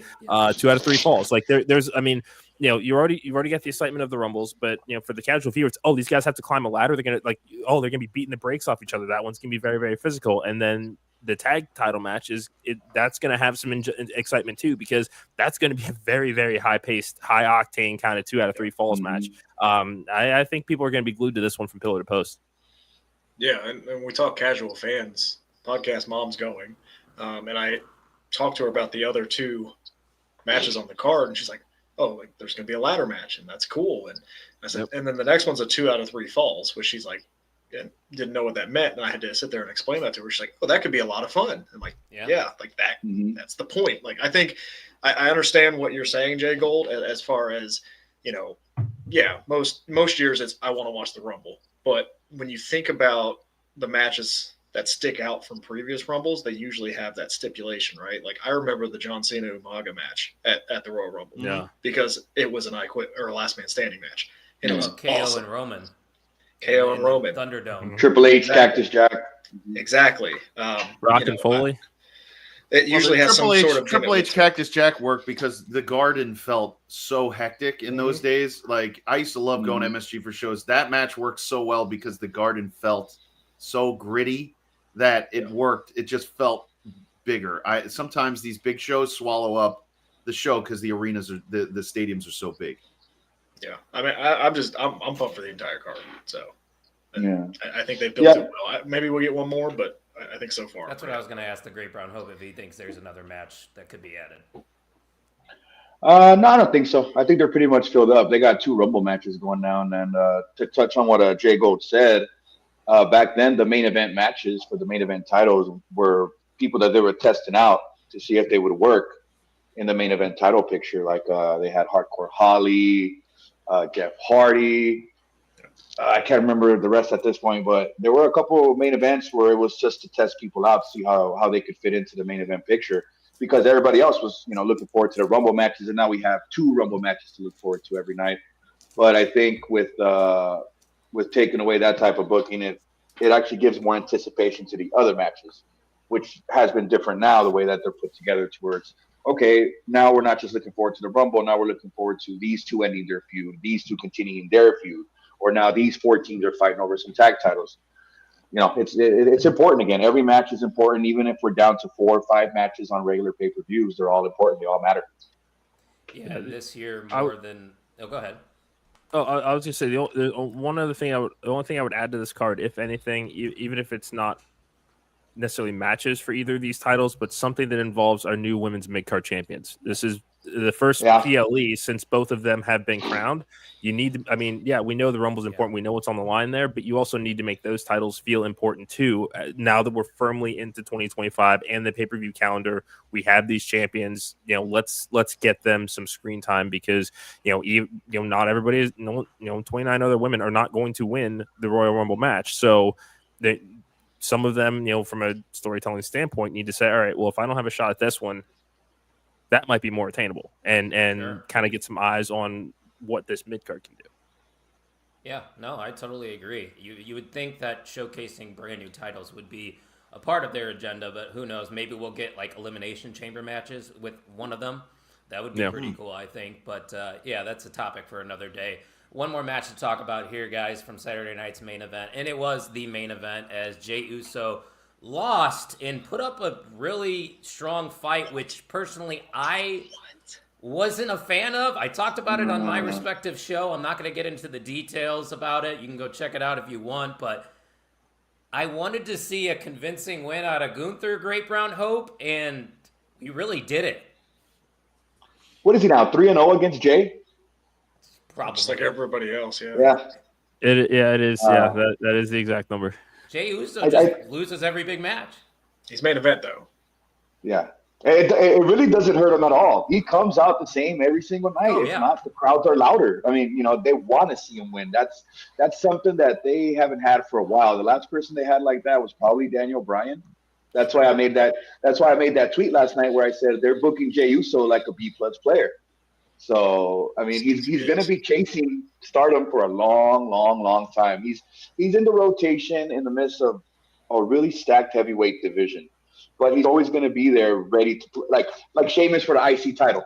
D: 2 out of 3 falls. Like there's, I mean, you've already got the excitement of the Rumbles, but for the casual viewer, it's these guys have to climb a ladder. They're gonna be beating the brakes off each other. That one's gonna be very, very physical. And then the tag title match that's gonna have some excitement too, because that's gonna be a very, very high paced, high octane kind of 2 out of 3 falls match. I think people are gonna be glued to this one from pillar to post.
C: Yeah, and we talk casual fans. Podcast Mom's going. And I talked to her about the other 2 matches on the card, and she's like, "Oh, like there's going to be a ladder match, and that's cool." And I said, and then the next one's a 2 out of 3 falls, which she's like, didn't know what that meant, and I had to sit there and explain that to her. She's like, "Oh, that could be a lot of fun." I'm like, "Yeah, like that. That's the point." Like, I think I understand what you're saying, Jay Gold, as far as most years it's I want to watch the Rumble, but when you think about the matches that stick out from previous Rumbles, they usually have that stipulation, right? Like I remember the John Cena Umaga match at the Royal Rumble, because it was an I Quit or a Last Man Standing match, and it was
A: KO
C: awesome.
A: and Roman,
C: KO and Roman,
A: Thunderdome,
E: Triple H, Cactus Jack,
C: exactly.
D: Rock and Foley.
C: It usually has some sort of
B: Triple H Cactus Jack work because the Garden felt so hectic in those days. Like I used to love going to MSG for shows. That match worked so well because the Garden felt so gritty that it worked. It just felt bigger. Sometimes these big shows swallow up the show because the arenas are the stadiums are so big.
C: Yeah, I mean, I'm pumped for the entire card. So, I think they built it well. Maybe we'll get one more, but I think so far.
A: That's what I was going to ask the Great Brown Hope if he thinks there's another match that could be added.
E: No, I don't think so. I think they're pretty much filled up. They got 2 Rumble matches going down, and to touch on what Jay Gold said. Back then, the main event matches for the main event titles were people that they were testing out to see if they would work in the main event title picture. Like they had Hardcore Holly, Jeff Hardy. I can't remember the rest at this point, but there were a couple of main events where it was just to test people out, see how they could fit into the main event picture. Because everybody else was, looking forward to the Rumble matches, and now we have 2 Rumble matches to look forward to every night. But I think with taking away that type of booking, it actually gives more anticipation to the other matches, which has been different now, the way that they're put together towards, okay, now we're not just looking forward to the Rumble, now we're looking forward to these 2 ending their feud, these 2 continuing their feud, or now these 4 teams are fighting over some tag titles. It's important again. Every match is important, even if we're down to 4 or 5 matches on regular pay-per-views, they're all important, they all matter.
A: Yeah, this year more than... Oh, go ahead.
D: Oh, I was going to say the only thing I would add to this card, if anything, even if it's not necessarily matches for either of these titles, but something that involves our new women's mid-card champions. This is the first
E: Yeah.
D: PLE since both of them have been crowned. You need to, I mean, yeah, we know the Rumble's important. We know what's on the line there, but you also need to make those titles feel important too. Now that we're firmly into 2025 and the pay-per-view calendar, we have these champions. Let's get them some screen time because not everybody is 29 other women are not going to win the Royal Rumble match. So some of them, from a storytelling standpoint, need to say, all right, well, if I don't have a shot at this one, that might be more attainable and
A: Sure.
D: kind of get some eyes on what this mid-card can do.
A: Yeah, no, I totally agree. You would think that showcasing brand new titles would be a part of their agenda, but who knows? Maybe we'll get like elimination chamber matches with one of them. That would be pretty cool, I think. But yeah, that's a topic for another day. One more match to talk about here, guys, from Saturday night's main event, and it was the main event as Jey Uso lost and put up a really strong fight, which personally I wasn't a fan of. I talked about it on my respective show. I'm not going to get into the details about it. You can go check it out if you want, but I wanted to see a convincing win out of Gunther Great Brown Hope, and he really did it.
E: What is he now? 3-0 against Jay?
A: Probably.
C: Just like everybody else, yeah.
E: Yeah.
D: It is. That is the exact number.
A: Jey Uso just loses every big match.
C: He's main event, though.
E: Yeah. It really doesn't hurt him at all. He comes out the same every single night.
A: Oh,
E: If
A: yeah.
E: not, the crowds are louder. I mean, they want to see him win. That's something that they haven't had for a while. The last person they had like that was probably Daniel Bryan. That's why I made that tweet last night where I said they're booking Jey Uso like a B+ player. So I mean, he's going to be chasing stardom for a long, long, long time. He's in the rotation in the midst of a really stacked heavyweight division. But he's always going to be there, ready to like Sheamus for the IC title.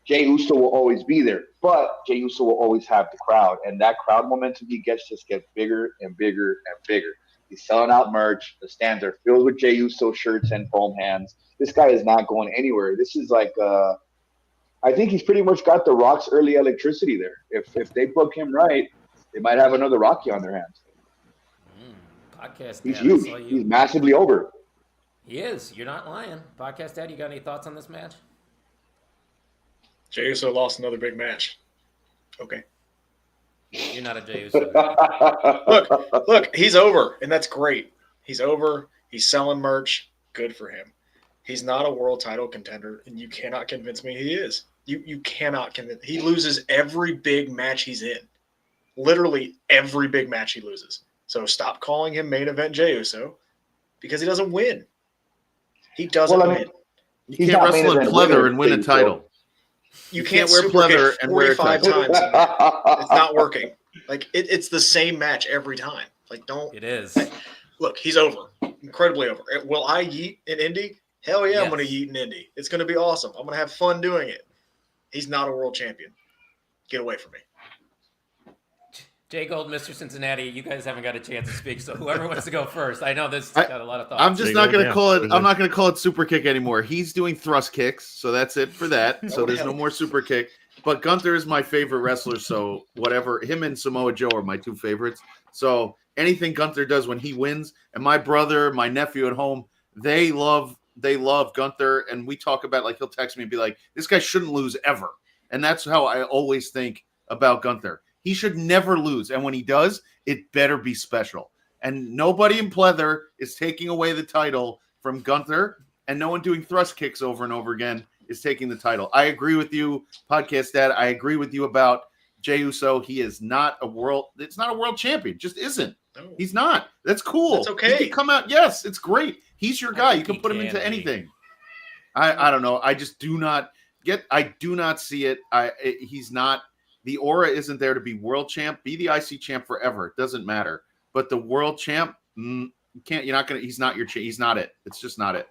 E: Jey Uso will always be there, but Jey Uso will always have the crowd, and that crowd momentum he gets just gets bigger and bigger and bigger. He's selling out merch. The stands are filled with Jey Uso shirts and foam hands. This guy is not going anywhere. This is like, I think he's pretty much got the Rock's early electricity there. If they book him right, they might have another Rocky on their hands.
A: Podcast.
E: He's
A: Dad, I
E: huge.
A: saw you.
E: He's massively over.
A: He is. You're not lying. Podcast Dad, you got any thoughts on this match?
C: Jey Uso lost another big match. Okay.
A: You're not a Jey Uso.
C: Look, he's over, and that's great. He's over. He's selling merch. Good for him. He's not a world title contender, and you cannot convince me he is. You cannot convince. He loses every big match he's in. Literally every big match he loses. So stop calling him main event Jey Uso because he doesn't win. He doesn't win.
B: You
E: He's
B: can't
E: not main
B: wrestle in
E: event
B: pleather
E: winner,
B: and win a
E: Jey Uso.
B: title.
C: You
B: can't
C: can't
B: wear
C: super
B: pleather
C: kick
B: and wear a
C: 45
B: title.
C: times. It's not working. Like it's the same match every time. Like don't
A: It is.
C: look. He's over, incredibly over. Will I yeet in Indy? Hell yeah, I'm
A: Yes.
C: going to yeet in Indy. It's going to be awesome. I'm going to have fun doing it. He's not a world champion. Get away from me.
A: Jay Gold, Mr. Cincinnati, you guys haven't got a chance to speak, so whoever wants to go first. I know this got a lot of thoughts.
B: I'm just
D: Jey
B: not
D: Gold,
B: going to
D: yeah.
B: call it.
D: Mhm.
B: I'm not going to call it super kick anymore. He's doing thrust kicks, so that's it for that. So
C: Oh,
B: there's
C: hell.
B: no more super kick. But Gunther is my favorite wrestler, so whatever. Him and Samoa Joe are my two favorites. So anything Gunther does when he wins, and my brother, my nephew at home, they love Gunther, and we talk about, like, he'll text me and be like, "This guy shouldn't lose ever," and that's how I always think about Gunther. He should never lose, and when he does, it better be special. And nobody in pleather is taking away the title from Gunther, and no one doing thrust kicks over and over again is taking the title. I agree with you, Podcast Dad. I agree with you about Jey Uso. He is not a world. It's not a world champion. Just isn't.
C: No.
B: He's not. That's cool.
C: That's okay.
B: He can come out. Yes, it's great. He's your
A: I
B: guy. You
A: think
B: can
A: he
B: put him
A: can
B: into
A: be.
B: anything. I don't know. I just do not get. I do not see it. He's not. The aura isn't there to be world champ. Be the IC champ forever. It doesn't matter. But the world champ, you can't. You're not gonna. He's not your. He's not it. It's just not it.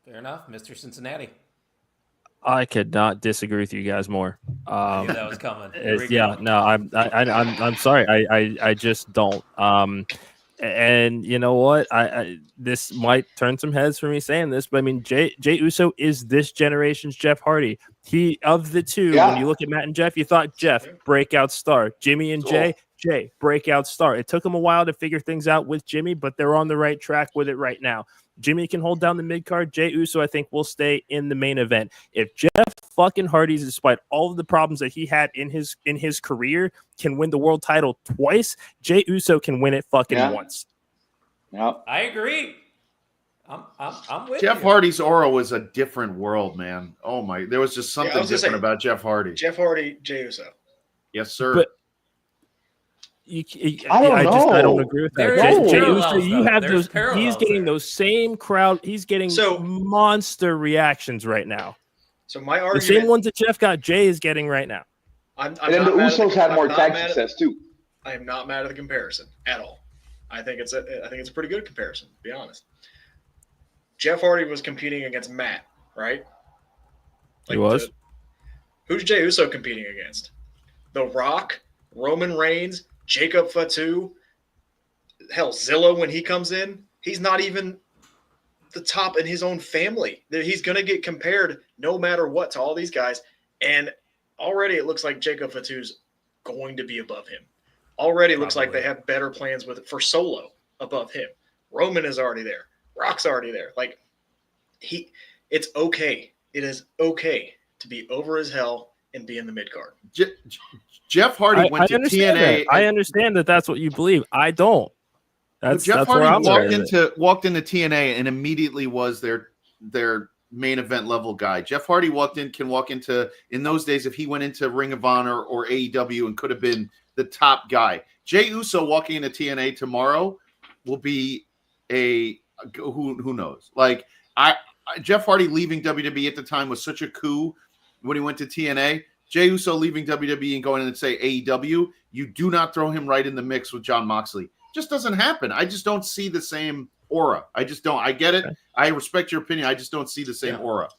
A: Fair enough, Mr. Cincinnati.
D: I could not disagree with you guys more.
A: I knew that was coming. Here we
D: Yeah,
A: go.
D: no, I'm sorry. I just don't. And you know what? I this might turn some heads for me saying this, but I mean, Jey Uso is this generation's Jeff Hardy. He of the two.
E: Yeah.
D: When you look at Matt and Jeff, you thought Jeff breakout star, Jimmy and Jay breakout star. It took him a while to figure things out with Jimmy, but they're on the right track with it right now. Jimmy can hold down the mid card. Jey Uso, I think, will stay in the main event. If Jeff fucking Hardy, despite all of the problems that he had in his career, can win the world title twice, Jey Uso can win it fucking once.
E: Yep.
A: I agree. I'm with
B: Jeff
A: you.
B: Hardy's aura was a different world, man. Oh my, there was just something different about Jeff Hardy.
C: Jeff Hardy, Jey Uso.
B: Yes, sir.
D: But
E: I don't
D: I
E: know.
D: don't agree with that.
A: There
E: is
D: Jey
A: parallels,
D: Uso, you
A: though.
D: have
A: There's
D: those. He's
A: parallels
D: getting
A: there.
D: those same crowd. He's getting monster reactions right now.
C: So my
D: The
C: argument,
D: same ones that Jeff got, Jay is getting right now.
C: I'm
E: And then the
C: not mad at
E: Usos had
C: I'm
E: more
C: not
E: tag
C: mad at-
E: success too.
C: I am not mad at the comparison at all. I think it's a pretty good comparison, to be honest. Jeff Hardy was competing against Matt, right?
D: He was.
C: Who's Jey Uso competing against? The Rock, Roman Reigns, Jacob Fatu, hell, Zilla when he comes in. He's not even the top in his own family. He's going to get compared no matter what to all these guys. And already it looks like Jacob Fatu's going to be above him. Already looks like they have better plans for Solo above him. Roman is already there. Rock's already there. Like it's okay. It is okay to be over as hell and be in the mid card.
B: Jeff Hardy went to TNA.
D: I understand that that's what you believe. I don't.
B: Jeff
D: where I'm
B: Hardy
D: at.
B: walked into TNA and immediately was their main event level guy. Jeff Hardy can walk into, in those days, if he went into Ring of Honor or AEW and could have been the top guy. Jey Uso walking into TNA tomorrow will be who knows? Like Jeff Hardy leaving WWE at the time was such a coup when he went to TNA. Jey Uso leaving WWE and going in and say AEW, you do not throw him right in the mix with Jon Moxley. Just doesn't happen. I just don't see the same aura. I just don't. I get it. I respect your opinion. I just don't see the same aura.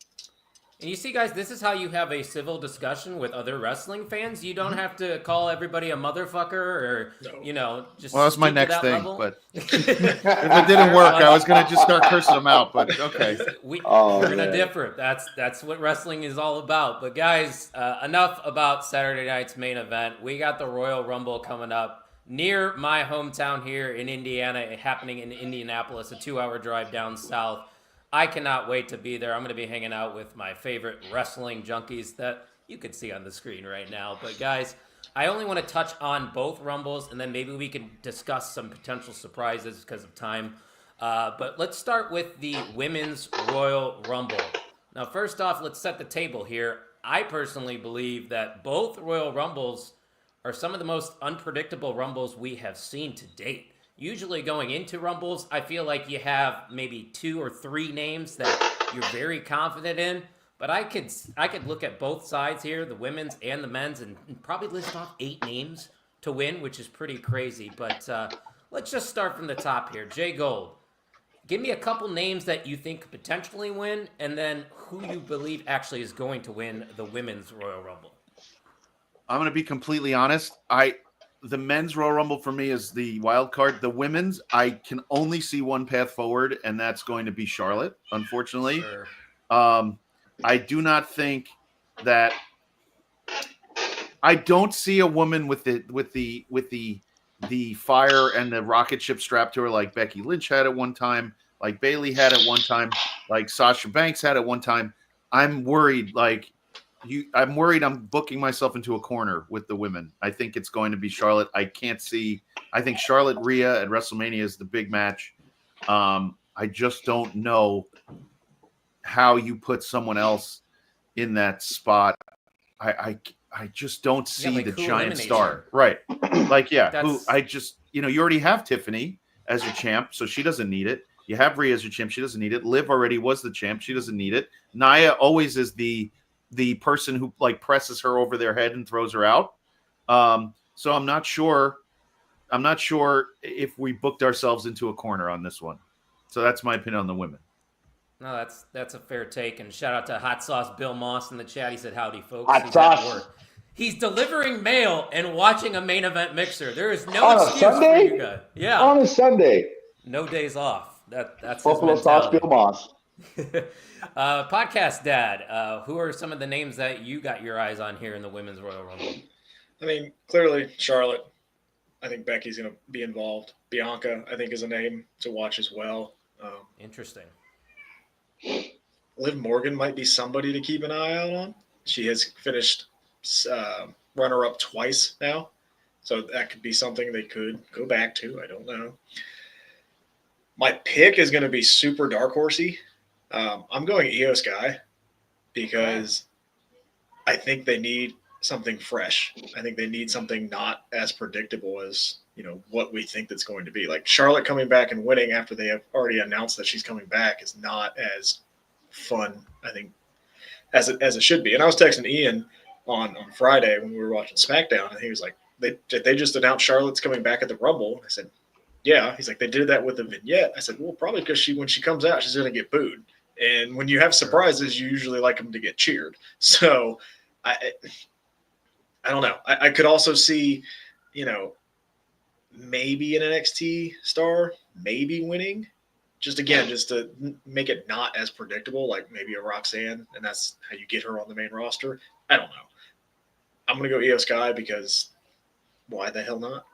A: And you see, guys, this is how you have a civil discussion with other wrestling fans. You don't have to call everybody a motherfucker or, just.
B: Well, that's my
A: stoop to
B: next
A: that
B: thing.
A: level.
B: But if it didn't work, I was going to just start cursing them out. But okay.
A: We're going to differ. That's what wrestling is all about. But, guys, enough about Saturday night's main event. We got the Royal Rumble coming up near my hometown here in Indiana, happening in Indianapolis, a 2-hour drive down south. I cannot wait to be there. I'm going to be hanging out with my favorite wrestling junkies that you can see on the screen right now. But guys, I only want to touch on both Rumbles, and then maybe we can discuss some potential surprises because of time. But let's start with the Women's Royal Rumble. Now, first off, let's set the table here. I personally believe that both Royal Rumbles are some of the most unpredictable Rumbles we have seen to date. Usually going into Rumbles, I feel like you have maybe 2 or 3 names that you're very confident in. But I could look at both sides here, the women's and the men's, and probably list off 8 names to win, which is pretty crazy. But let's just start from the top here. Jay Gold, give me a couple names that you think could potentially win, and then who you believe actually is going to win the Women's Royal Rumble.
B: I'm going to be completely honest. The men's Royal Rumble for me is the wild card. The women's, I can only see one path forward, and that's going to be Charlotte, unfortunately.
A: Sure.
B: I do not think that I don't see a woman with the fire and the rocket ship strapped to her like Becky Lynch had at one time, like Bayley had at one time, like Sasha Banks had at one time. I'm worried I'm booking myself into a corner with the women. I think it's going to be Charlotte. I think Charlotte Rhea at WrestleMania is the big match. I just don't know how you put someone else in that spot. I just don't see the giant star. Right. Like, who I just, you already have Tiffany as your champ, so she doesn't need it. You have Rhea as your champ. She doesn't need it. Liv already was the champ. She doesn't need it. Nia always is the person who presses her over their head and throws her out. So I'm not sure if we booked ourselves into a corner on this one. So that's my opinion on the women.
A: No, that's a fair take. And shout out to Hot Sauce Bill Moss in the chat. He said, howdy, folks.
E: Hot sauce.
A: He's delivering mail and watching a main event mixer. There is no
E: On a
A: excuse
E: Sunday?
A: for you guys. Yeah.
E: On a Sunday.
A: No days off. That's his
E: Buffalo sauce
A: mentality.
E: Bill Moss.
A: Podcast Dad, who are some of the names that you got your eyes on here in the Women's Royal Rumble?
C: I mean, clearly Charlotte. I think Becky's going to be involved. Bianca, I think, is a name to watch as well.
A: Interesting.
C: Liv Morgan might be somebody to keep an eye out on. She has finished runner-up twice now, so that could be something they could go back to. I don't know. My pick is going to be super dark horsey. I'm going Io Sky because I think they need something fresh. I think they need something not as predictable as what we think that's going to be. Like Charlotte coming back and winning after they have already announced that she's coming back is not as fun, I think, as it should be. And I was texting Ian on Friday when we were watching SmackDown, and he was like, they just announced Charlotte's coming back at the Rumble. I said, yeah. He's like, they did that with the vignette. I said, well, probably because when she comes out, she's going to get booed. And when you have surprises, you usually like them to get cheered. So I don't know. I could also see, maybe an NXT star, maybe winning. Just to make it not as predictable, like maybe a Roxanne, and that's how you get her on the main roster. I don't know. I'm going to go Io Sky because why the hell not?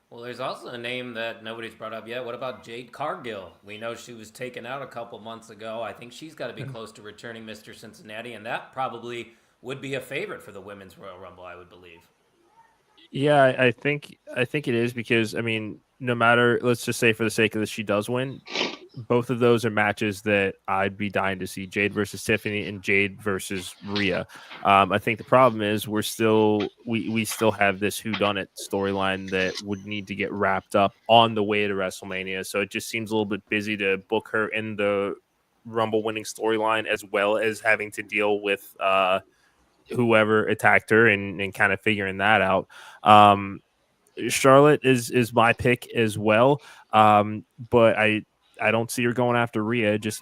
A: Well, there's also a name that nobody's brought up yet. What about Jade Cargill? We know she was taken out a couple months ago. I think she's got to be close to returning Mr. Cincinnati, and that probably would be a favorite for the Women's Royal Rumble, I would believe.
D: Yeah, I think it is because, I mean, no matter, let's just say for the sake of this, she does win. Both of those are matches that I'd be dying to see. Jade versus Tiffany and Jade versus Rhea. I think the problem is we still have this whodunit storyline that would need to get wrapped up on the way to WrestleMania. So it just seems a little bit busy to book her in the Rumble winning storyline as well as having to deal with whoever attacked her and kind of figuring that out. Charlotte is my pick as well. But I don't see her going after Rhea. This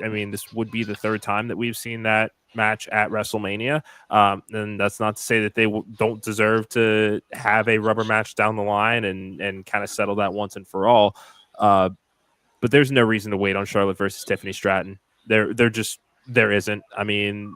D: would be the third time that we've seen that match at WrestleMania. And that's not to say that they don't deserve to have a rubber match down the line and kind of settle that once and for all. But there's no reason to wait on Charlotte versus Tiffany Stratton. There isn't. I mean,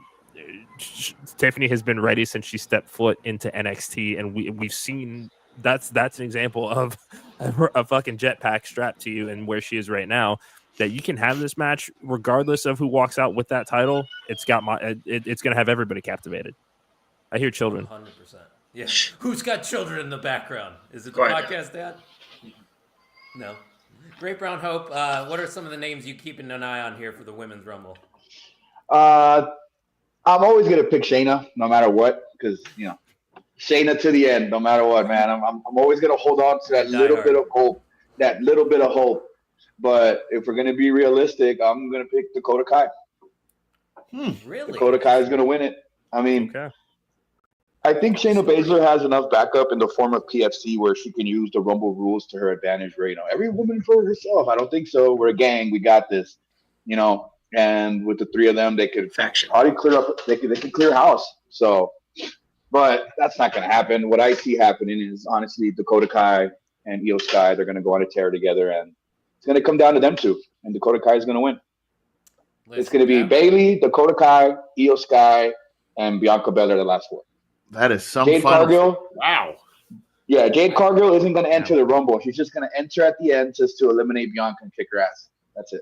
D: Tiffany has been ready since she stepped foot into NXT, and we've seen that's an example of a fucking jetpack strapped to you and where she is right now. That you can have this match regardless of who walks out with that title. It's going to have everybody captivated. I hear children.
A: 100%. Yeah. Who's got children in the background? Is it the
C: Quiet.
A: podcast, Dad? No. Great Brown Hope. What are some of the names you keeping an eye on here for the Women's Rumble?
E: I'm always gonna pick Shayna, no matter what, because Shayna to the end, no matter what, man. I'm always gonna hold on to that little bit of hope. But if we're gonna be realistic, I'm gonna pick Dakota Kai.
A: Really?
E: Dakota Kai is gonna win it. I mean,
D: Okay.
E: I think Shayna Baszler has enough backup in the form of PFC where she can use the Rumble rules to her advantage. Where every woman for herself. I don't think so. We're a gang. We got this. And with the three of them, they could
C: Faction.
E: probably clear up. They could clear house. So, but that's not going to happen. What I see happening is honestly Dakota Kai and Io Sky. They're going to go on a tear together, and it's going to come down to them two. And Dakota Kai is going to win. It's going to be Bayley, Dakota Kai, Io Sky, and Bianca Belair, the last four.
B: That is some
E: Jade
B: fun.
E: Cargill.
B: Wow.
E: Yeah, Jade Cargill isn't going to enter the Rumble. She's just going to enter at the end just to eliminate Bianca and kick her ass. That's it.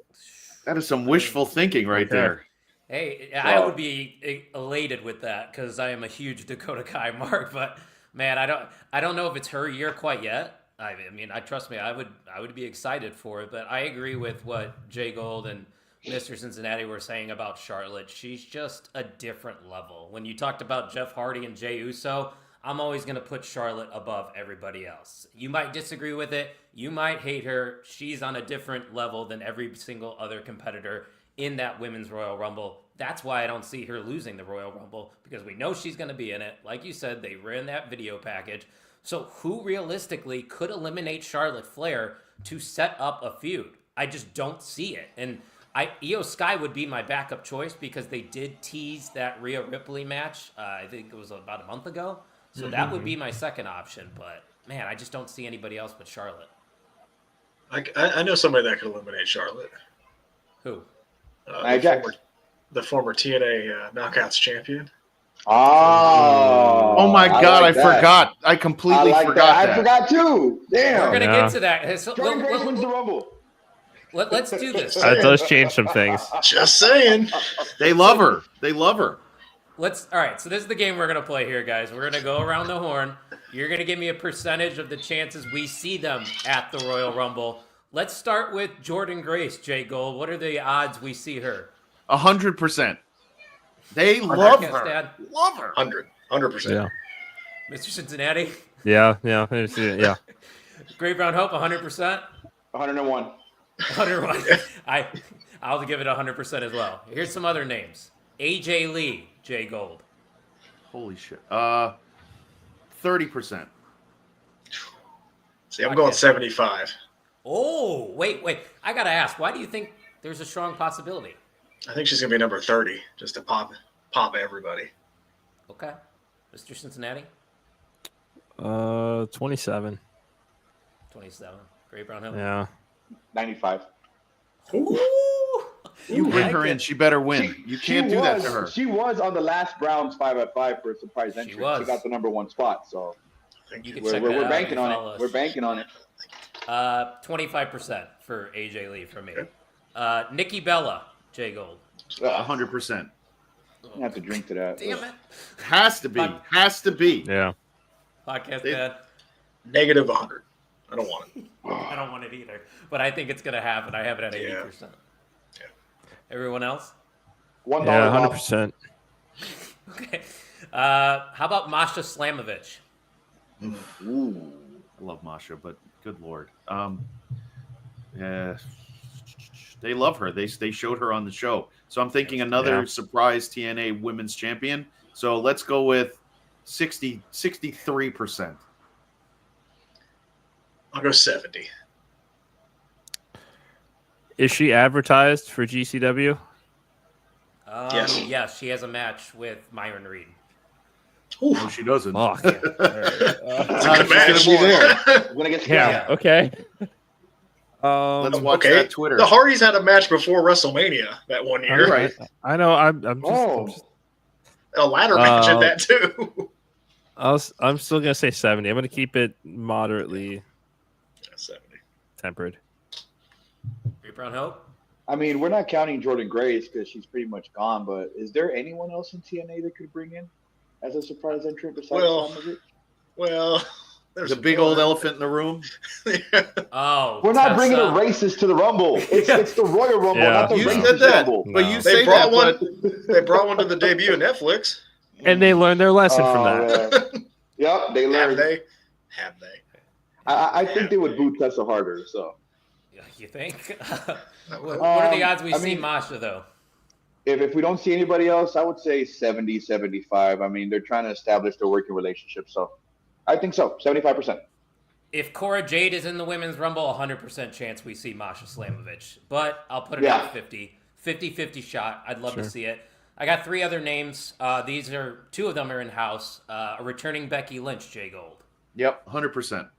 B: That is some wishful thinking right there.
A: Hey, I would be elated with that because I am a huge Dakota Kai mark. But man, I don't know if it's her year quite yet. I mean, trust me, I would be excited for it. But I agree with what Jay Gold and Mr. Cincinnati were saying about Charlotte. She's just a different level. When you talked about Jeff Hardy and Jey Uso, I'm always going to put Charlotte above everybody else. You might disagree with it. You might hate her. She's on a different level than every single other competitor in that Women's Royal Rumble. That's why I don't see her losing the Royal Rumble, because we know she's going to be in it. Like you said, they ran that video package. So who realistically could eliminate Charlotte Flair to set up a feud? I just don't see it. And Io Sky would be my backup choice because they did tease that Rhea Ripley match. I think it was about a month ago. So that would be my second option. But, man, I just don't see anybody else but Charlotte.
C: I know somebody that could eliminate Charlotte.
A: Who?
C: The former TNA Knockouts champion.
E: Oh
B: my God, I
E: like that.
B: forgot. I completely
E: I like
B: forgot
E: that.
B: that.
E: I forgot too. Damn.
A: We're going to get to that. So,
E: Jordan Grace wins the Rumble.
A: Let's do this.
D: That does change some things.
C: Just saying.
B: They love her. They love her.
A: All right, so this is the game we're gonna play here, guys. We're gonna go around the horn. You're gonna give me a percentage of the chances we see them at the Royal Rumble. Let's start with Jordan Grace, Jay Gold. What are the odds we see her?
B: 100%. They love
A: Podcast
B: her.
A: Dad?
B: Love her.
C: 100%.
D: Yeah.
A: Mr. Cincinnati,
D: Yeah.
A: Great Brown Hope, 100%.
E: 101.
A: 101. I'll give it 100% as well. Here's some other names: AJ Lee, Jay Gold.
B: Holy shit. 30%.
C: See, I'm going 75.
A: Oh, wait. I gotta ask. Why do you think there's a strong possibility?
C: I think she's gonna be number 30, just to pop everybody.
A: Okay, Mr. Cincinnati,
D: 27.
A: 27. Great Brown Hill.
D: Yeah.
E: 95.
A: Ooh,
B: You bring
A: like
B: her in,
A: it.
B: she better win. You can't do that to her.
E: She was on the last Browns 5-at-5 for a surprise
A: She
E: entry.
A: was.
E: She got the number 1 spot, so
C: Thank
A: You
C: you.
A: can check that
E: we're
A: out
E: banking
A: if you
E: on
A: follow
E: it.
A: us.
E: We're banking on it.
A: 25% for AJ Lee from me. Nikki Bella, Jay Gold.
B: 100%.
E: I have to drink to that.
A: Damn it.
B: Has to be.
A: Fun.
B: Has to be.
D: Yeah.
A: Podcast
B: They-
A: Dad.
C: Negative 100. I don't want it.
A: I don't want it either, but I think it's gonna happen. I have it at 80%.
C: Yeah.
A: Everyone else?
E: $1
D: Yeah.
E: off.
D: 100%.
A: Okay. How about Masha Slamovich?
E: Ooh.
B: I love Masha, but good lord. Yeah. They love her. They showed her on the show. So I'm thinking another
D: Yeah.
B: surprise TNA women's champion. So let's go with 63%.
C: I'll go 70.
D: Is she advertised for GCW?
C: Yes.
A: Yes, she has a match with Myron Reed.
C: Ooh,
B: No, she doesn't.
D: Fuck.
C: it's a
B: Uh,
C: good
B: she's
C: match.
B: gonna be there.
E: We're going to get
D: Yeah.
E: scammed.
D: Okay.
B: Let's watch
C: Okay.
B: that Twitter.
C: The Hardys had a match before WrestleMania that one year.
B: Right.
D: I know. I'm just.
E: Oh.
C: A ladder match at that too.
D: I'm still gonna say 70. I'm gonna keep it moderately
C: 70.
D: tempered.
A: Great Brown Hope?
E: I mean, we're not counting Jordan Grace because she's pretty much gone, but is there anyone else in TNA that could bring in as a surprise entrant besides
C: Well,
E: Slamovich?
C: Well, there's
B: The big old elephant in the room.
A: Oh,
E: We're not
A: Tessa.
E: bringing a racist to the Rumble. It's the Royal Rumble,
D: Yeah.
E: not the
B: You
E: racist
B: said that,
E: Rumble.
B: but
D: No.
B: you
C: They
B: say
C: brought
B: that,
C: one.
B: but
C: They brought one to the debut of Netflix.
D: And they learned their lesson from that.
E: Man. Yep, they
C: Have
E: learned.
C: they? Have they?
E: I think they would boo Tessa harder. So
A: Yeah, you think? What are the odds we
E: I
A: see
E: mean-
A: Masha, though?
E: if we don't see anybody else, I would say 70, 75. I mean, they're trying to establish their working relationship. So I think so, 75%.
A: If Cora Jade is in the Women's Rumble, 100% chance we see Masha Slamovich. But I'll put it
E: Yeah.
A: at 50. 50-50 shot. I'd love to
D: Sure.
A: see it. I got 3 other names. These are 2 of them are in-house. A returning Becky Lynch, Jay Gold.
B: yep, 100%.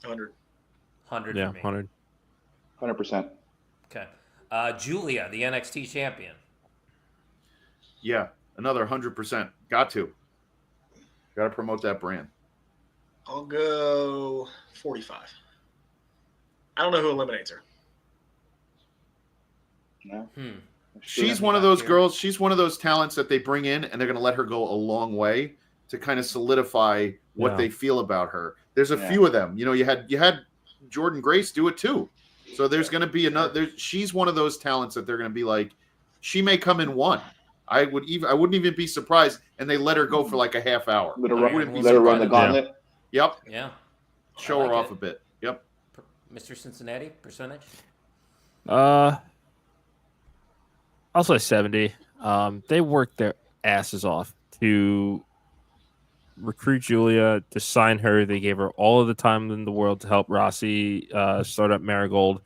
C: 100.
A: 100
D: Yeah,
A: for me.
D: 100.
E: 100%.
A: Okay. Julia, the NXT champion.
B: Yeah, another 100%. Got to promote that brand.
C: I'll go 45. I don't know who eliminates her.
E: No?
B: She's one of those girls. She's one of those talents that they bring in, and they're going to let her go a long way to kind of solidify what
D: Yeah.
B: they feel about her. There's a
E: Yeah.
B: few of them. You know, you had Jordan Grace do it too. So there's going to be another. She's one of those talents that they're going to be like, she may come in one. I wouldn't even be surprised, and they let her go for like a half hour.
E: Let her
B: I
E: run,
B: wouldn't be
E: let her run the
B: surprised.
E: gauntlet.
B: Yep,
A: Yeah.
B: show
A: I like
B: her off
A: it.
B: a bit. Yep.
A: Mr. Cincinnati, percentage?
D: I'll say 70. They worked their asses off to recruit Julia, to sign her. They gave her all of the time in the world to help Rossi start up Marigold.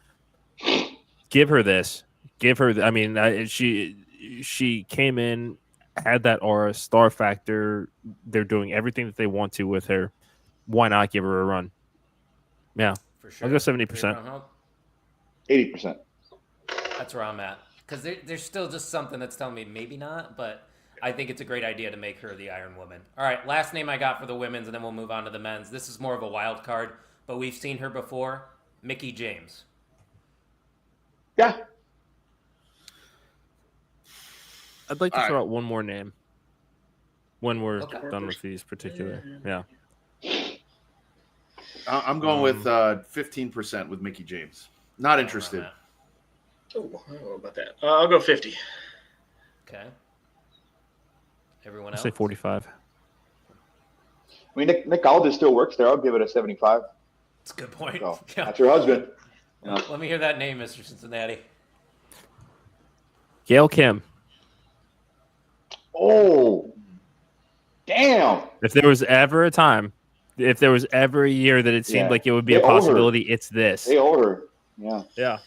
D: Give her this. Give her. I mean, she came in, had that aura, star factor. They're doing everything that they want to with her. Why not give her a run? Yeah,
A: For sure.
D: I'll go 70%.
A: Great Brown Hope?
E: 80%.
A: That's where I'm at. Because there's still just something that's telling me maybe not, but I think it's a great idea to make her the Iron Woman. All right, last name I got for the women's, and then we'll move on to the men's. This is more of a wild card, but we've seen her before. Mickey James.
E: Yeah.
D: I'd like to
B: All
D: throw out one more name when we're
A: Okay.
D: done with these particular. Yeah.
B: I'm going with 15% with Mickey James. Not interested.
C: Oh, I don't know about that. I'll go 50.
A: Okay. Everyone
D: I'll
A: else?
D: say 45.
E: I mean, Nick Aldis still works there. I'll give it a 75.
A: That's a good point.
E: So,
A: Yeah.
E: that's your husband. You know?
A: Let me hear that name, Mr. Cincinnati.
D: Gail Kim.
E: Oh, damn.
D: If there was ever a time, if there was ever a year that it seemed
E: Yeah.
D: like it would be
E: They
D: a
E: owe her.
D: possibility, it's this.
E: They owe her. Yeah.
D: Yeah.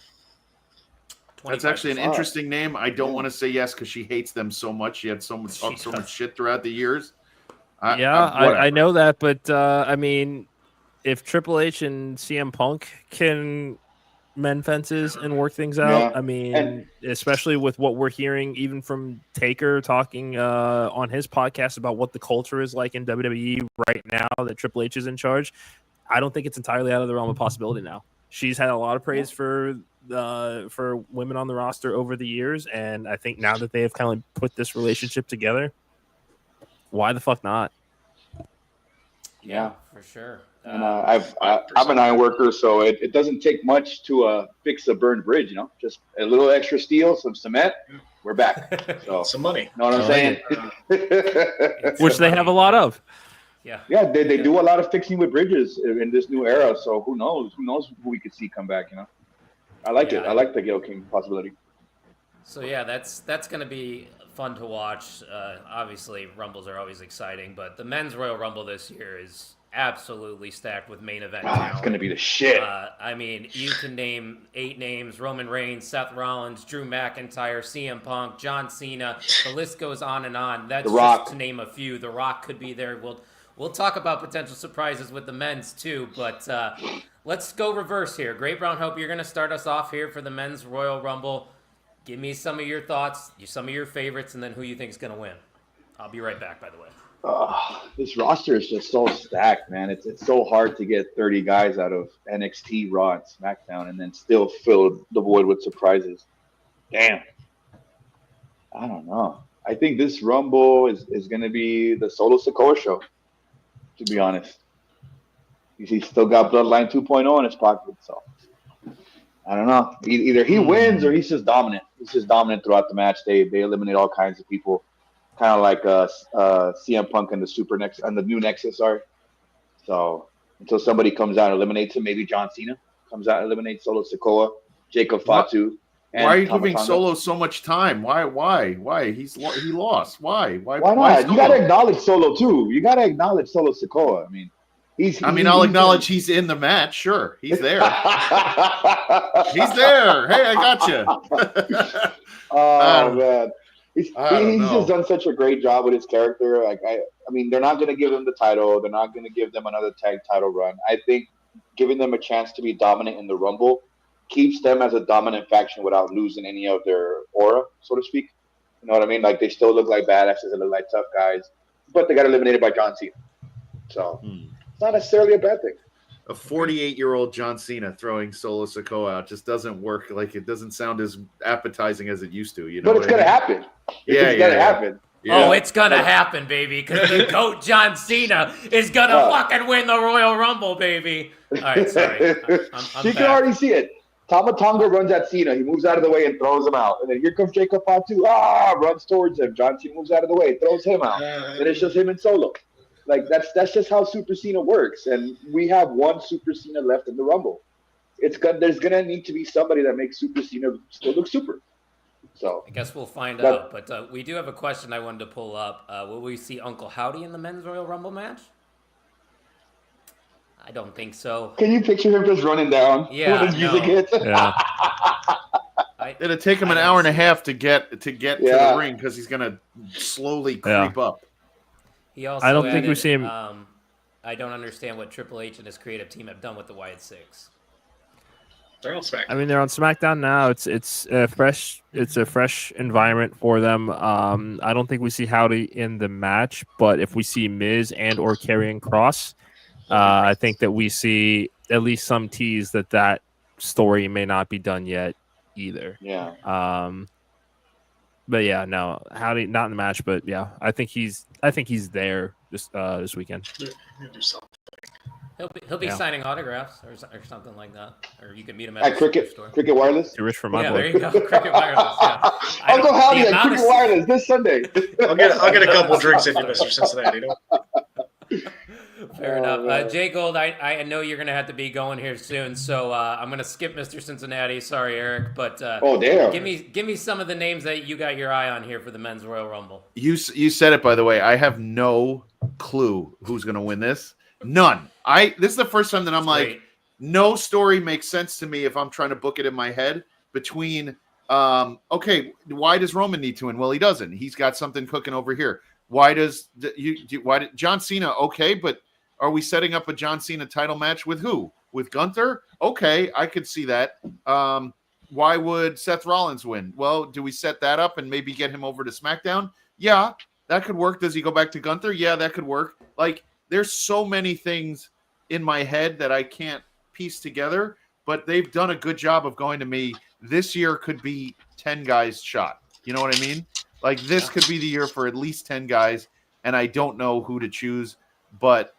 B: That's actually an
A: 25%.
B: interesting name. I don't
E: Yeah.
B: want to say yes because she hates them so much. She had so much
A: She
B: talked so much
A: does.
B: shit throughout the years.
D: I
B: whatever.
D: know that, but I mean, if Triple H and CM Punk can mend fences and work things out,
E: Yeah.
D: I mean,
E: And-
D: especially with what we're hearing, even from Taker talking on his podcast about what the culture is like in WWE right now that Triple H is in charge, I don't think it's entirely out of the realm of possibility now. She's had a lot of praise for women on the roster over the years, and I think now that they have kind of put this relationship together, why the fuck not?
E: Yeah.
A: For sure.
E: And I'm an iron worker, so it doesn't take much to fix a burned bridge, you know? Just a little extra steel, some cement, we're back. So,
C: Some money.
E: know what I'm
D: I
E: saying?
D: Which they have a lot of.
A: Yeah.
E: Yeah, they do a lot of fixing with bridges in this new era. So who knows? Who knows who we could see come back? You know, I like it.
A: Yeah.
E: I like the Gail King possibility.
A: So yeah, that's going to be fun to watch. Obviously, Rumbles are always exciting, but the men's Royal Rumble this year is absolutely stacked with main event talent.
E: It's gonna be the shit.
A: I mean, you can name 8 names: Roman Reigns, Seth Rollins, Drew McIntyre, CM Punk, John Cena. The list goes on and on. That's
E: The Rock.
A: just to name a few. The Rock could be there. We'll talk about potential surprises with the men's too, but let's go reverse here. Great Brown Hope, you're going to start us off here for the men's Royal Rumble. Give me some of your thoughts, some of your favorites, and then who you think is going to win. I'll be right back, by the way.
E: This roster is just so stacked, man. It's so hard to get 30 guys out of NXT, Raw, and SmackDown, and then still fill the void with surprises. Damn. I don't know. I think this Rumble is going to be the Solo Sikoa show, to be honest. He's still got Bloodline 2.0 in his pocket, so I don't know. Either he wins or he's just dominant. He's just dominant throughout the match. They eliminate all kinds of people, kind of like CM Punk and the Super Next and the new Nexus are. So until somebody comes out and eliminates him, maybe John Cena comes out and eliminates Solo Sikoa, Jacob Fatu. And
B: Why are you
E: Tama
B: giving
E: Tonga.
B: Solo so much time? Why? He lost. Why?
E: Why not? You got to acknowledge Solo too. You got to acknowledge Solo Sikoa. I mean,
B: I'll acknowledge he's in the match. Sure, he's there. He's there. Hey, I got you.
E: Oh man, he's
B: don't know.
E: just done such a great job with his character. Like I mean, they're not going to give him the title. They're not going to give them another tag title run. I think giving them a chance to be dominant in the Rumble keeps them as a dominant faction without losing any of their aura, so to speak. You know what I mean? Like they still look like badasses, they look like tough guys, but they got eliminated by John Cena. So it's not necessarily a bad thing.
B: A 48-year-old John Cena throwing Solo Sikoa out just doesn't work. Like it doesn't sound as appetizing as it used to. You know,
E: But it's going to happen.
B: Yeah,
E: It's going to happen.
B: Yeah.
A: Oh, it's going to happen, baby, because the GOAT John Cena is going to fucking win the Royal Rumble, baby. All right, sorry. I'm
E: You can
A: back.
E: already see it. Tama Tonga runs at Cena. He moves out of the way and throws him out. And then here comes Jacob Fatu. Runs towards him. John Cena moves out of the way, throws him out. Then it's just him and Solo. Like that's just how Super Cena works. And we have one Super Cena left in the Rumble. There's gonna need to be somebody that makes Super Cena still look super. So
A: I guess we'll find out. But we do have a question I wanted to pull up. Will we see Uncle Howdy in the men's Royal Rumble match? I don't think so.
E: can you picture him just running down
A: Yeah,
E: when his music
A: no.
E: hits?
D: Yeah.
B: It'll take him an hour and a half to get to
E: Yeah.
B: the ring because he's gonna slowly creep up.
A: He also
D: I don't think we
A: added,
D: see him-
A: I don't understand what Triple H and his creative team have done with the Wyatt Six.
C: They're on SmackDown.
D: I mean, they're on SmackDown now. It's a fresh environment for them. I don't think we see Howdy in the match, but if we see Miz and or Karrion Kross, I think that we see at least some tease that story may not be done yet either.
E: Yeah.
D: But yeah, no, Howdy not in the match, but yeah, I think he's there this weekend.
C: He'll do something.
A: He'll be
D: Yeah.
A: signing autographs or something like that, or you can meet him at
E: At
A: the
E: Cricket
A: store.
E: Wireless.
D: Too rich for my
A: Yeah,
D: boy.
A: there you go, Cricket Wireless. Yeah. I
E: Uncle
A: don't-
E: Howdy
A: the
E: at
A: amount
E: Cricket
A: of-
E: Wireless this Sunday.
C: I'll get a couple drinks in you, Mr. Cincinnati.
A: Fair
E: Oh,
A: enough.
E: man.
A: Jay Gold, I know you're going to have to be going here soon, so I'm going to skip Mr. Cincinnati. Sorry, Eric, but
E: Oh, damn.
A: give me some of the names that you got your eye on here for the Men's Royal Rumble.
B: You said it, by the way. I have no clue who's going to win this. None. This is the first time that I'm like,
A: Great.
B: no story makes sense to me if I'm trying to book it in my head between okay, why does Roman need to win? Well, he doesn't. He's got something cooking over here. Why did John Cena? Okay, but are we setting up a John Cena title match with who? With Gunther? Okay, I could see that. Why would Seth Rollins win? Well, do we set that up and maybe get him over to SmackDown? Yeah, that could work. Does he go back to Gunther? Yeah, that could work. Like, there's so many things in my head that I can't piece together, but they've done a good job of going to me. This year could be 10 guys shot. You know what I mean? Like, this could be the year for at least 10 guys, and I don't know who to choose. But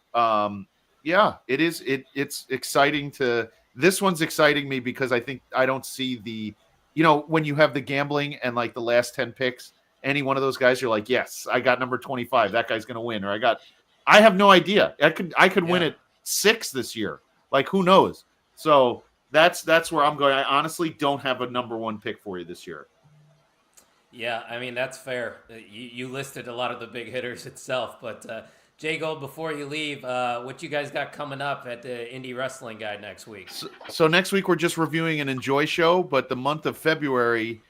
B: yeah, it is. It's exciting to. This one's exciting me because I think I don't see the, when you have the gambling and like the last 10 picks, any one of those guys, you're like, yes, I got number 25. That guy's gonna win, or I have no idea. I could win at 6 this year. Like, who knows? So that's where I'm going. I honestly don't have a number 1 pick for you this year.
A: Yeah, I mean, that's fair. You listed a lot of the big hitters itself, but Jay Gold, before you leave, what you guys got coming up at the Indie Wrestling Guide next week?
B: So next week we're just reviewing an Enjoy show, but the month of February,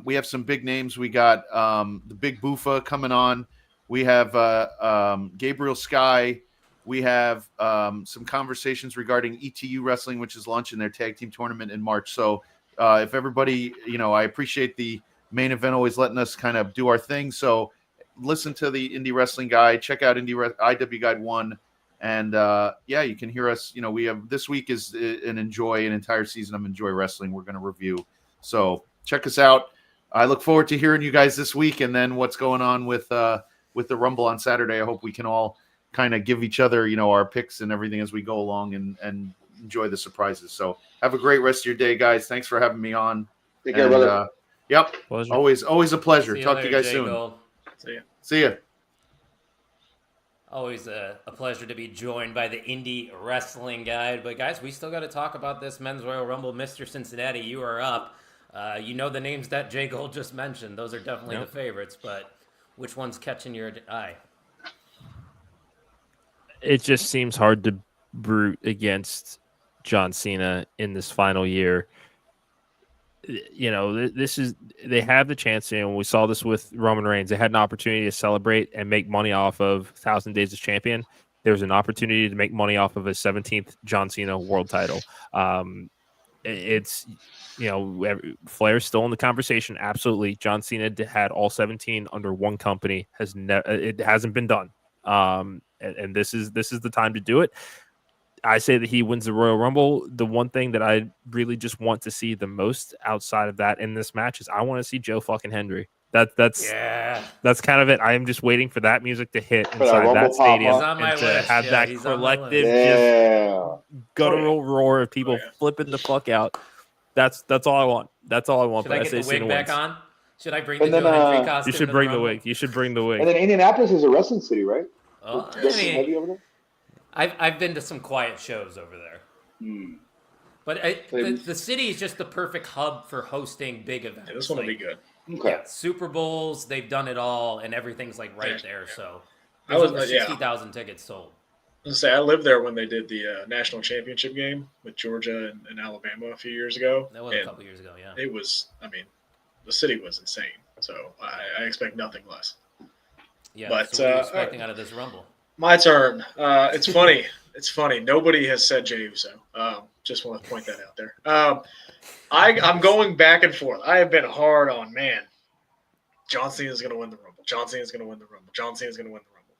B: we have some big names. We got the Big Boofa coming on. We have Gabriel Sky. We have some conversations regarding ETU Wrestling, which is launching their tag team tournament in March. So if everybody, I appreciate the main event always letting us kind of do our thing. So listen to the Indie Wrestling Guide. Check out IW Guide 1. And yeah, you can hear us. We have this week is an entire season of Enjoy Wrestling we're going to review. So check us out. I look forward to hearing you guys this week, and then what's going on with the Rumble on Saturday. I hope we can all kind of give each other, our picks and everything as we go along and enjoy the surprises. So have a great rest of your day, guys. Thanks for having me on.
E: Take care, brother.
B: Yep.
D: Pleasure.
B: Always a pleasure.
A: See you
B: Talk
A: later,
B: to you guys
A: Jay
B: soon.
A: Gold.
B: See ya.
A: Always a pleasure to be joined by the Indie Wrestling Guide. But guys, we still got to talk about this Men's Royal Rumble. Mr. Cincinnati, you are up. The names that Jay Gold just mentioned. Those are definitely the favorites, but which one's catching your eye?
D: It just seems hard to root against John Cena in this final year. They have the chance, we saw this with Roman Reigns. They had an opportunity to celebrate and make money off of 1,000 Days as Champion. There was an opportunity to make money off of a 17th John Cena world title. Flair's still in the conversation. Absolutely. John Cena had all 17 under one company. It hasn't been done. And this is the time to do it. I say that he wins the Royal Rumble. The one thing that I really just want to see the most outside of that in this match is I want to see Joe fucking Hendry. That's kind of it. I am just waiting for that music to hit inside that stadium
A: He's on my
D: and to
A: list.
D: have that
A: he's on my
D: collective
A: list.
D: just guttural roar of people flipping the fuck out. That's all I want. That's all I want.
A: Should I get the wig back on? Should I bring the
E: And then,
A: Joe Hendry costume?
D: You should
A: to
D: bring the
A: Rumble?
D: wig. You should bring the wig.
E: And then Indianapolis is a wrestling city, right?
A: Oh,
E: Wrestling heavy over there?
A: I've been to some quiet shows over there. But the city is just the perfect hub for hosting big events.
C: Yeah, this one will be good.
E: Okay.
A: Yeah, Super Bowls, they've done it all, and everything's like right
C: Yeah.
A: there. So
C: I
A: there's
C: was-
A: over
C: yeah.
A: 60,000 tickets sold.
C: I was gonna say I lived there when they did the national championship game with Georgia and Alabama a few years ago.
A: That was a
C: and
A: couple years ago, yeah.
C: it was. I mean, the city was insane. So I expect nothing less.
A: Yeah,
C: but,
A: so what are you expecting out of this Rumble?
C: My turn. It's funny. It's funny. Nobody has said Jey Uso. Just want to point that out there. I'm going back and forth. I have been hard on, man. John Cena is going to win the Rumble. John Cena is going to win the Rumble. John Cena is going to win the Rumble.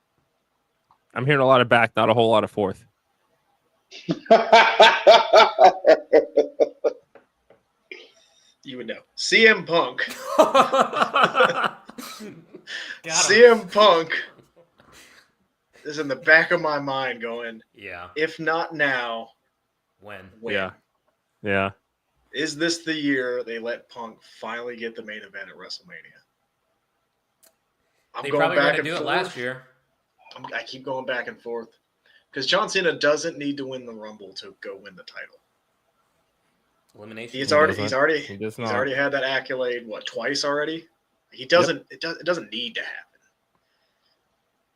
D: I'm hearing a lot of back, not a whole lot of forth.
C: You would know. CM Punk.
A: Got him.
C: CM Punk is in the back of my mind going,
A: Yeah.
C: if not now,
A: When?
C: when?
D: Yeah.
C: Is this the year they let Punk finally get the main event at WrestleMania? I'm
A: They
C: going
A: probably were
C: back
A: going to
C: and
A: do it
C: forth.
A: last year.
C: I keep going back and forth because John Cena doesn't need to win the Rumble to go win the title.
A: Elimination.
C: He's
D: He
C: already
D: doesn't. He does
C: he's
D: not.
C: already had that accolade twice already. He doesn't. It doesn't need to happen.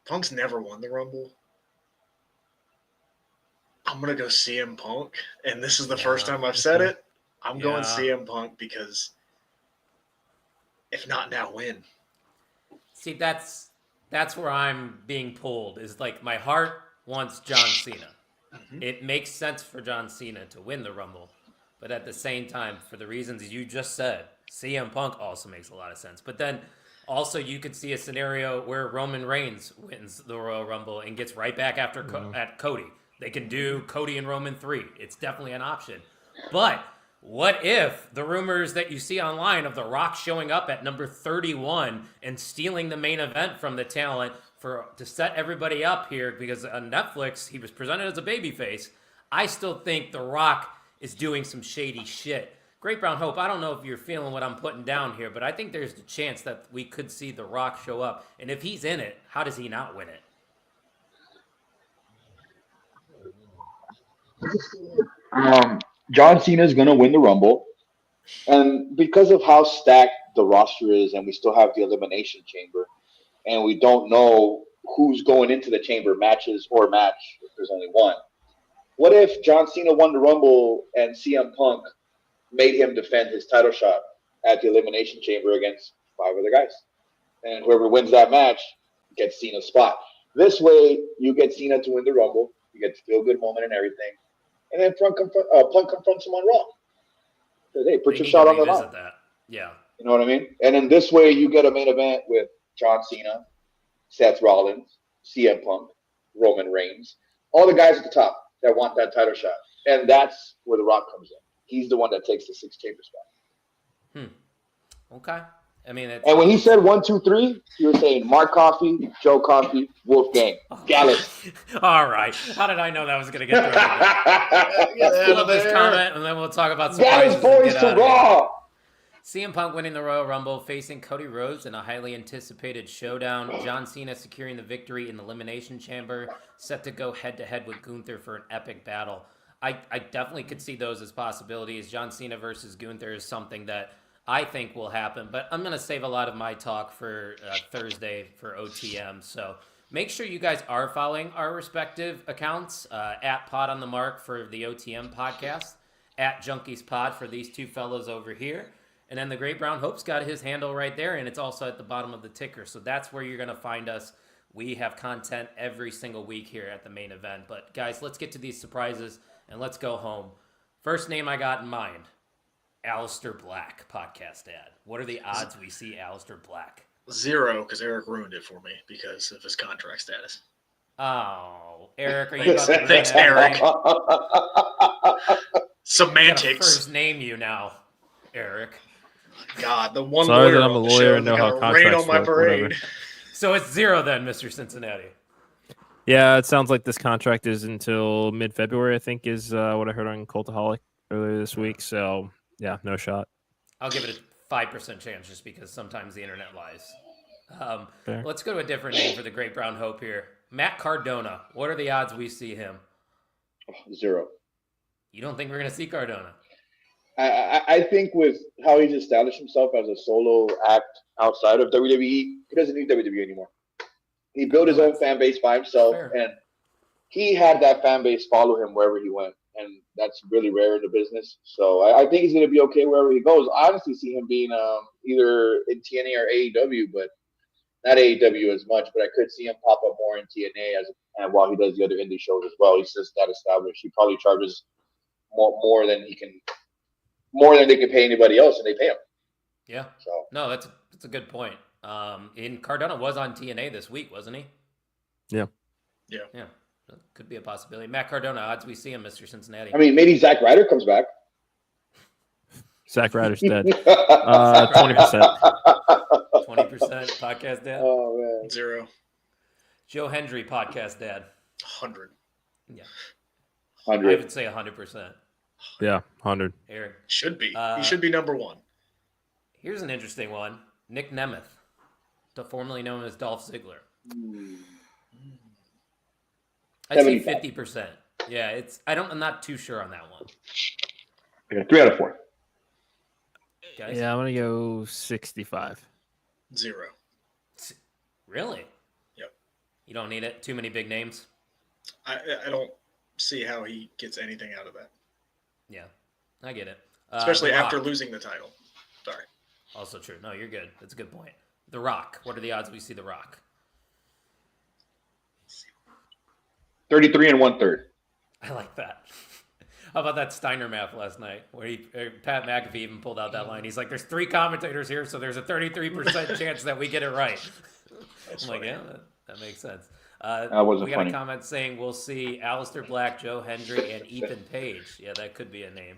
C: Punk's never won the Rumble. I'm gonna go CM Punk, and this is the first time I've said it. I'm going CM Punk because if not now, when?
A: See, that's where I'm being pulled. Is like my heart wants John Cena.
C: Mhm.
A: It makes sense for John Cena to win the Rumble, but at the same time, for the reasons you just said, CM Punk also makes a lot of sense. But then also you could see a scenario where Roman Reigns wins the Royal Rumble and gets right back after at Cody. They can do Cody and Roman 3. It's definitely an option. But what if the rumors that you see online of The Rock showing up at number 31 and stealing the main event from the talent to set everybody up here, because on Netflix he was presented as a babyface. I still think The Rock is doing some shady shit. Great Brown Hope, I don't know if you're feeling what I'm putting down here, but I think there's the chance that we could see The Rock show up. And if he's in it, how does he not win it?
E: John Cena is going to win the Rumble. And because of how stacked the roster is, and we still have the Elimination Chamber, and we don't know who's going into the chamber matches or match if there's only one. What if John Cena won the Rumble and CM Punk made him defend his title shot at the Elimination Chamber against 5 other guys? And whoever wins that match gets Cena's spot. This way, you get Cena to win the Rumble. You get the feel-good moment and everything. And then Punk confronts him on Raw. Says, hey, put
A: They
E: your
A: need
E: shot
A: to
E: on the line.
A: revisit that. Yeah.
E: You know what I mean? And then this way, you get a main event with John Cena, Seth Rollins, CM Punk, Roman Reigns, all the guys at the top that want that title shot. And that's where The Rock comes in. He's the one that takes the 6 chamber spot.
A: Okay. I mean,
E: And when he said 1, 2, 3, he was saying Mark Coffey, Joe Coffey, Wolfgang, Gallus.
A: All right. How did I know that was going to get thrown in there? Let's fill up this comment, and then we'll talk about
E: Gallus
A: surprises and
E: boys
A: get
E: to
A: out of here.
E: Raw.
A: CM Punk winning the Royal Rumble, facing Cody Rhodes in a highly anticipated showdown. John Cena securing the victory in the Elimination Chamber, set to go head-to-head with Gunther for an epic battle. I definitely could see those as possibilities. John Cena versus Gunther is something that I think will happen, but I'm going to save a lot of my talk for Thursday for OTM. So make sure you guys are following our respective accounts, at Pod on the Mark for the OTM podcast, at Junkies Pod for these two fellows over here. And then the Great Brown Hope's got his handle right there, and it's also at the bottom of the ticker. So that's where you're going to find us. We have content every single week here at the main event. But guys, let's get to these surprises, and let's go home. First name I got in mind, Aleister Black podcast ad. What are the odds we see Aleister Black?
C: 0, because Eric ruined it for me because of his contract status.
A: Oh, Eric, are you about to
C: Thanks,
A: ruin
C: Eric.
A: everything? I gotta
C: Semantics.
A: first name you now, Eric.
C: God, the one
D: Sorry
C: lawyer
D: that I'm
C: on
D: a
C: the
D: lawyer
C: show
D: and know
C: that
D: how
C: got a rain
D: contracts
C: on my
D: work, whatever.
C: parade.
A: So it's 0 then, Mr. Cincinnati.
D: Yeah, it sounds like this contract is until mid-February, I think, is what I heard on Cultaholic earlier this week. So, yeah, no shot.
A: I'll give it a 5% chance just because sometimes the internet lies.
D: Fair.
A: Let's go to a different name for the Great Brown Hope here. Matt Cardona. What are the odds we see him?
E: 0.
A: You don't think we're going to see Cardona?
E: I think with how he's established himself as a solo act outside of WWE, he doesn't need WWE anymore. He built his own fan base by himself,
A: Fair.
E: and he had that fan base follow him wherever he went, and that's really rare in the business. So I think he's going to be okay wherever he goes. I honestly see him being either in TNA or AEW, but not AEW as much. But I could see him pop up more in TNA and while he does the other indie shows as well. He's just that established. He probably charges more than he can. More than they can pay anybody else, and they pay him.
A: Yeah.
E: So
A: No, that's a good point. And Cardona was on TNA this week, wasn't he?
D: Yeah.
C: Yeah.
A: Yeah. That could be a possibility. Matt Cardona, odds we see him, Mr. Cincinnati.
E: I mean, maybe Zack Ryder comes back.
D: Zack Ryder's dead. 20%.
A: 20% podcast dad.
E: Oh man.
C: 0.
A: Joe Hendry podcast dad.
C: 100.
A: Yeah, I
E: 100.
A: would say 100%.
D: Yeah, 100.
A: Eric,
C: Should be.
A: Uh,
C: He should be number 1.
A: here's an interesting one. Nick Nemeth, formerly known as Dolph Ziggler. I'd say
E: 75.
A: 50%. Yeah, I'm not too sure on that one.
E: Okay, 3 out of 4.
A: Guys?
D: Yeah, I'm gonna go 65.
C: 0.
A: Really?
C: Yep.
A: You don't need it? Too many big names?
C: I don't see how he gets anything out of that,
A: Yeah, I get it.
C: especially
A: The
C: after
A: Rock.
C: losing the title. Sorry.
A: Also true. No, you're good. That's a good point. The Rock. What are the odds we see The Rock?
E: 33 and 1/3.
A: I like that. How about that Steiner math last night, where Pat McAfee even pulled out that line? He's like, "There's 3 commentators here, so there's a 33% chance that we get it right."
C: That's
A: I'm like,
C: funny.
A: yeah, that makes sense.
E: That wasn't
A: we got
E: funny.
A: a comment saying we'll see Alistair Black, Joe Hendry, and Ethan Page. Yeah, that could be a name.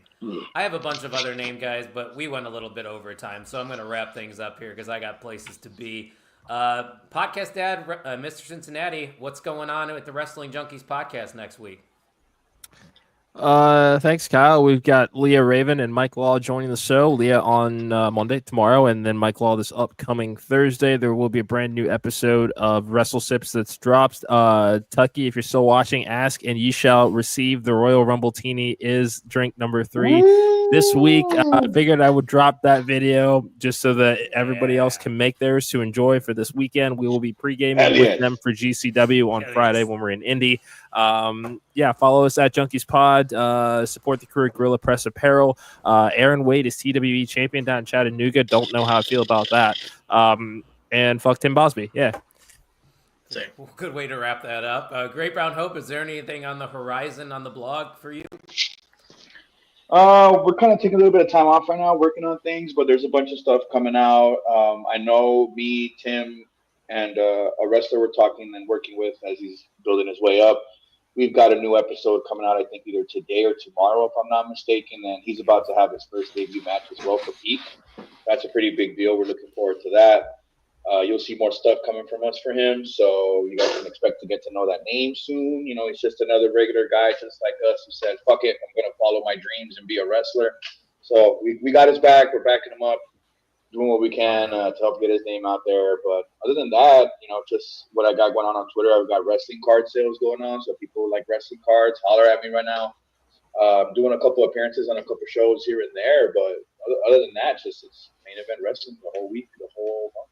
A: I have a bunch of other name guys, but we went a little bit over time, so I'm going to wrap things up here because I got places to be. Podcast dad, Mr. Cincinnati, what's going on with the Wrestling Junkies podcast next week?
D: Thanks, Kyle. We've got Leah Raven and Mike Law joining the show. Leah on Monday, tomorrow, and then Mike Law this upcoming Thursday. There will be a brand new episode of Wrestle Sips that's dropped. Tucky, if you're still watching, ask and ye shall receive. The Royal Rumble Teeny is drink number 3 this week. I figured I would drop that video just so that everybody else can make theirs to enjoy for this weekend. We will be pre-gaming
E: Hell
D: with
E: yes.
D: them for GCW on
A: Hell
D: Friday
A: yes.
D: when we're in Indy. Yeah, follow us at Junkies Pod. Support the crew at Gorilla Press Apparel. Aaron Wade is TWE champion down in Chattanooga. Don't know how I feel about that. And fuck Tim Bosby. Yeah.
C: Same.
A: Well, good way to wrap that up. Great Brown Hope, is there anything on the horizon on the blog for you?
E: We're kind of taking a little bit of time off right now, working on things, but there's a bunch of stuff coming out. I know me, Tim, and a wrestler we're talking and working with as he's building his way up. We've got a new episode coming out, I think, either today or tomorrow, if I'm not mistaken. And he's about to have his first debut match as well for Peak. That's a pretty big deal. We're looking forward to that. You'll see more stuff coming from us for him. So you guys can expect to get to know that name soon. You know, he's just another regular guy just like us who said, fuck it, I'm going to follow my dreams and be a wrestler. So we got his back. We're backing him up, doing what we can to help get his name out there. But other than that, you know, just what I got going on Twitter, I've got wrestling card sales going on. So people who like wrestling cards, holler at me right now. Doing a couple appearances on a couple shows here and there. But other than that, just it's main event wrestling the whole week, the whole month.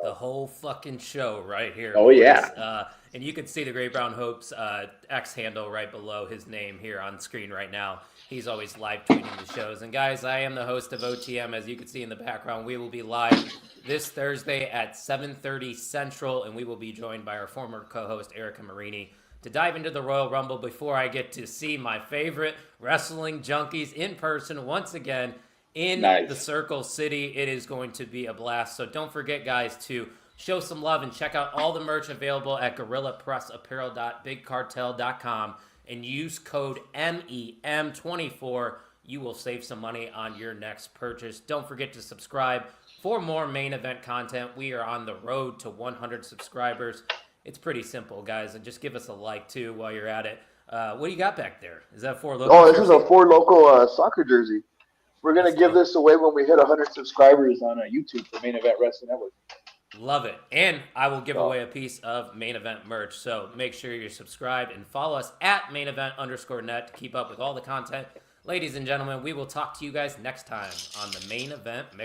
A: The whole fucking show right here.
E: Oh,
A: boys.
E: yeah.
A: And you can see the Great Brown Hope's X handle right below his name here on screen right now. He's always live tweeting the shows. And guys, I am the host of OTM. As you can see in the background, we will be live this Thursday at 7:30 Central, and we will be joined by our former co-host Erica Marini to dive into the Royal Rumble before I get to see my favorite wrestling junkies in person once again in
E: Nice.
A: the Circle City. It is going to be a blast. So don't forget, guys, to show some love and check out all the merch available at GorillaPressApparel.BigCartel.com and use code MEM24. You will save some money on your next purchase. Don't forget to subscribe for more main event content. We are on the road to 100 subscribers. It's pretty simple, guys, and just give us a like too while you're at it. What do you got back there? Is that for local?
E: Oh, this is a Four Local soccer jersey. We're going to give this away when we hit 100 subscribers on YouTube for Main Event Wrestling Network.
A: Love it. And I will give away a piece of main event merch. So make sure you're subscribed and follow us at mainevent_net to keep up with all the content. Ladies and gentlemen, we will talk to you guys next time on the Main Event Mix.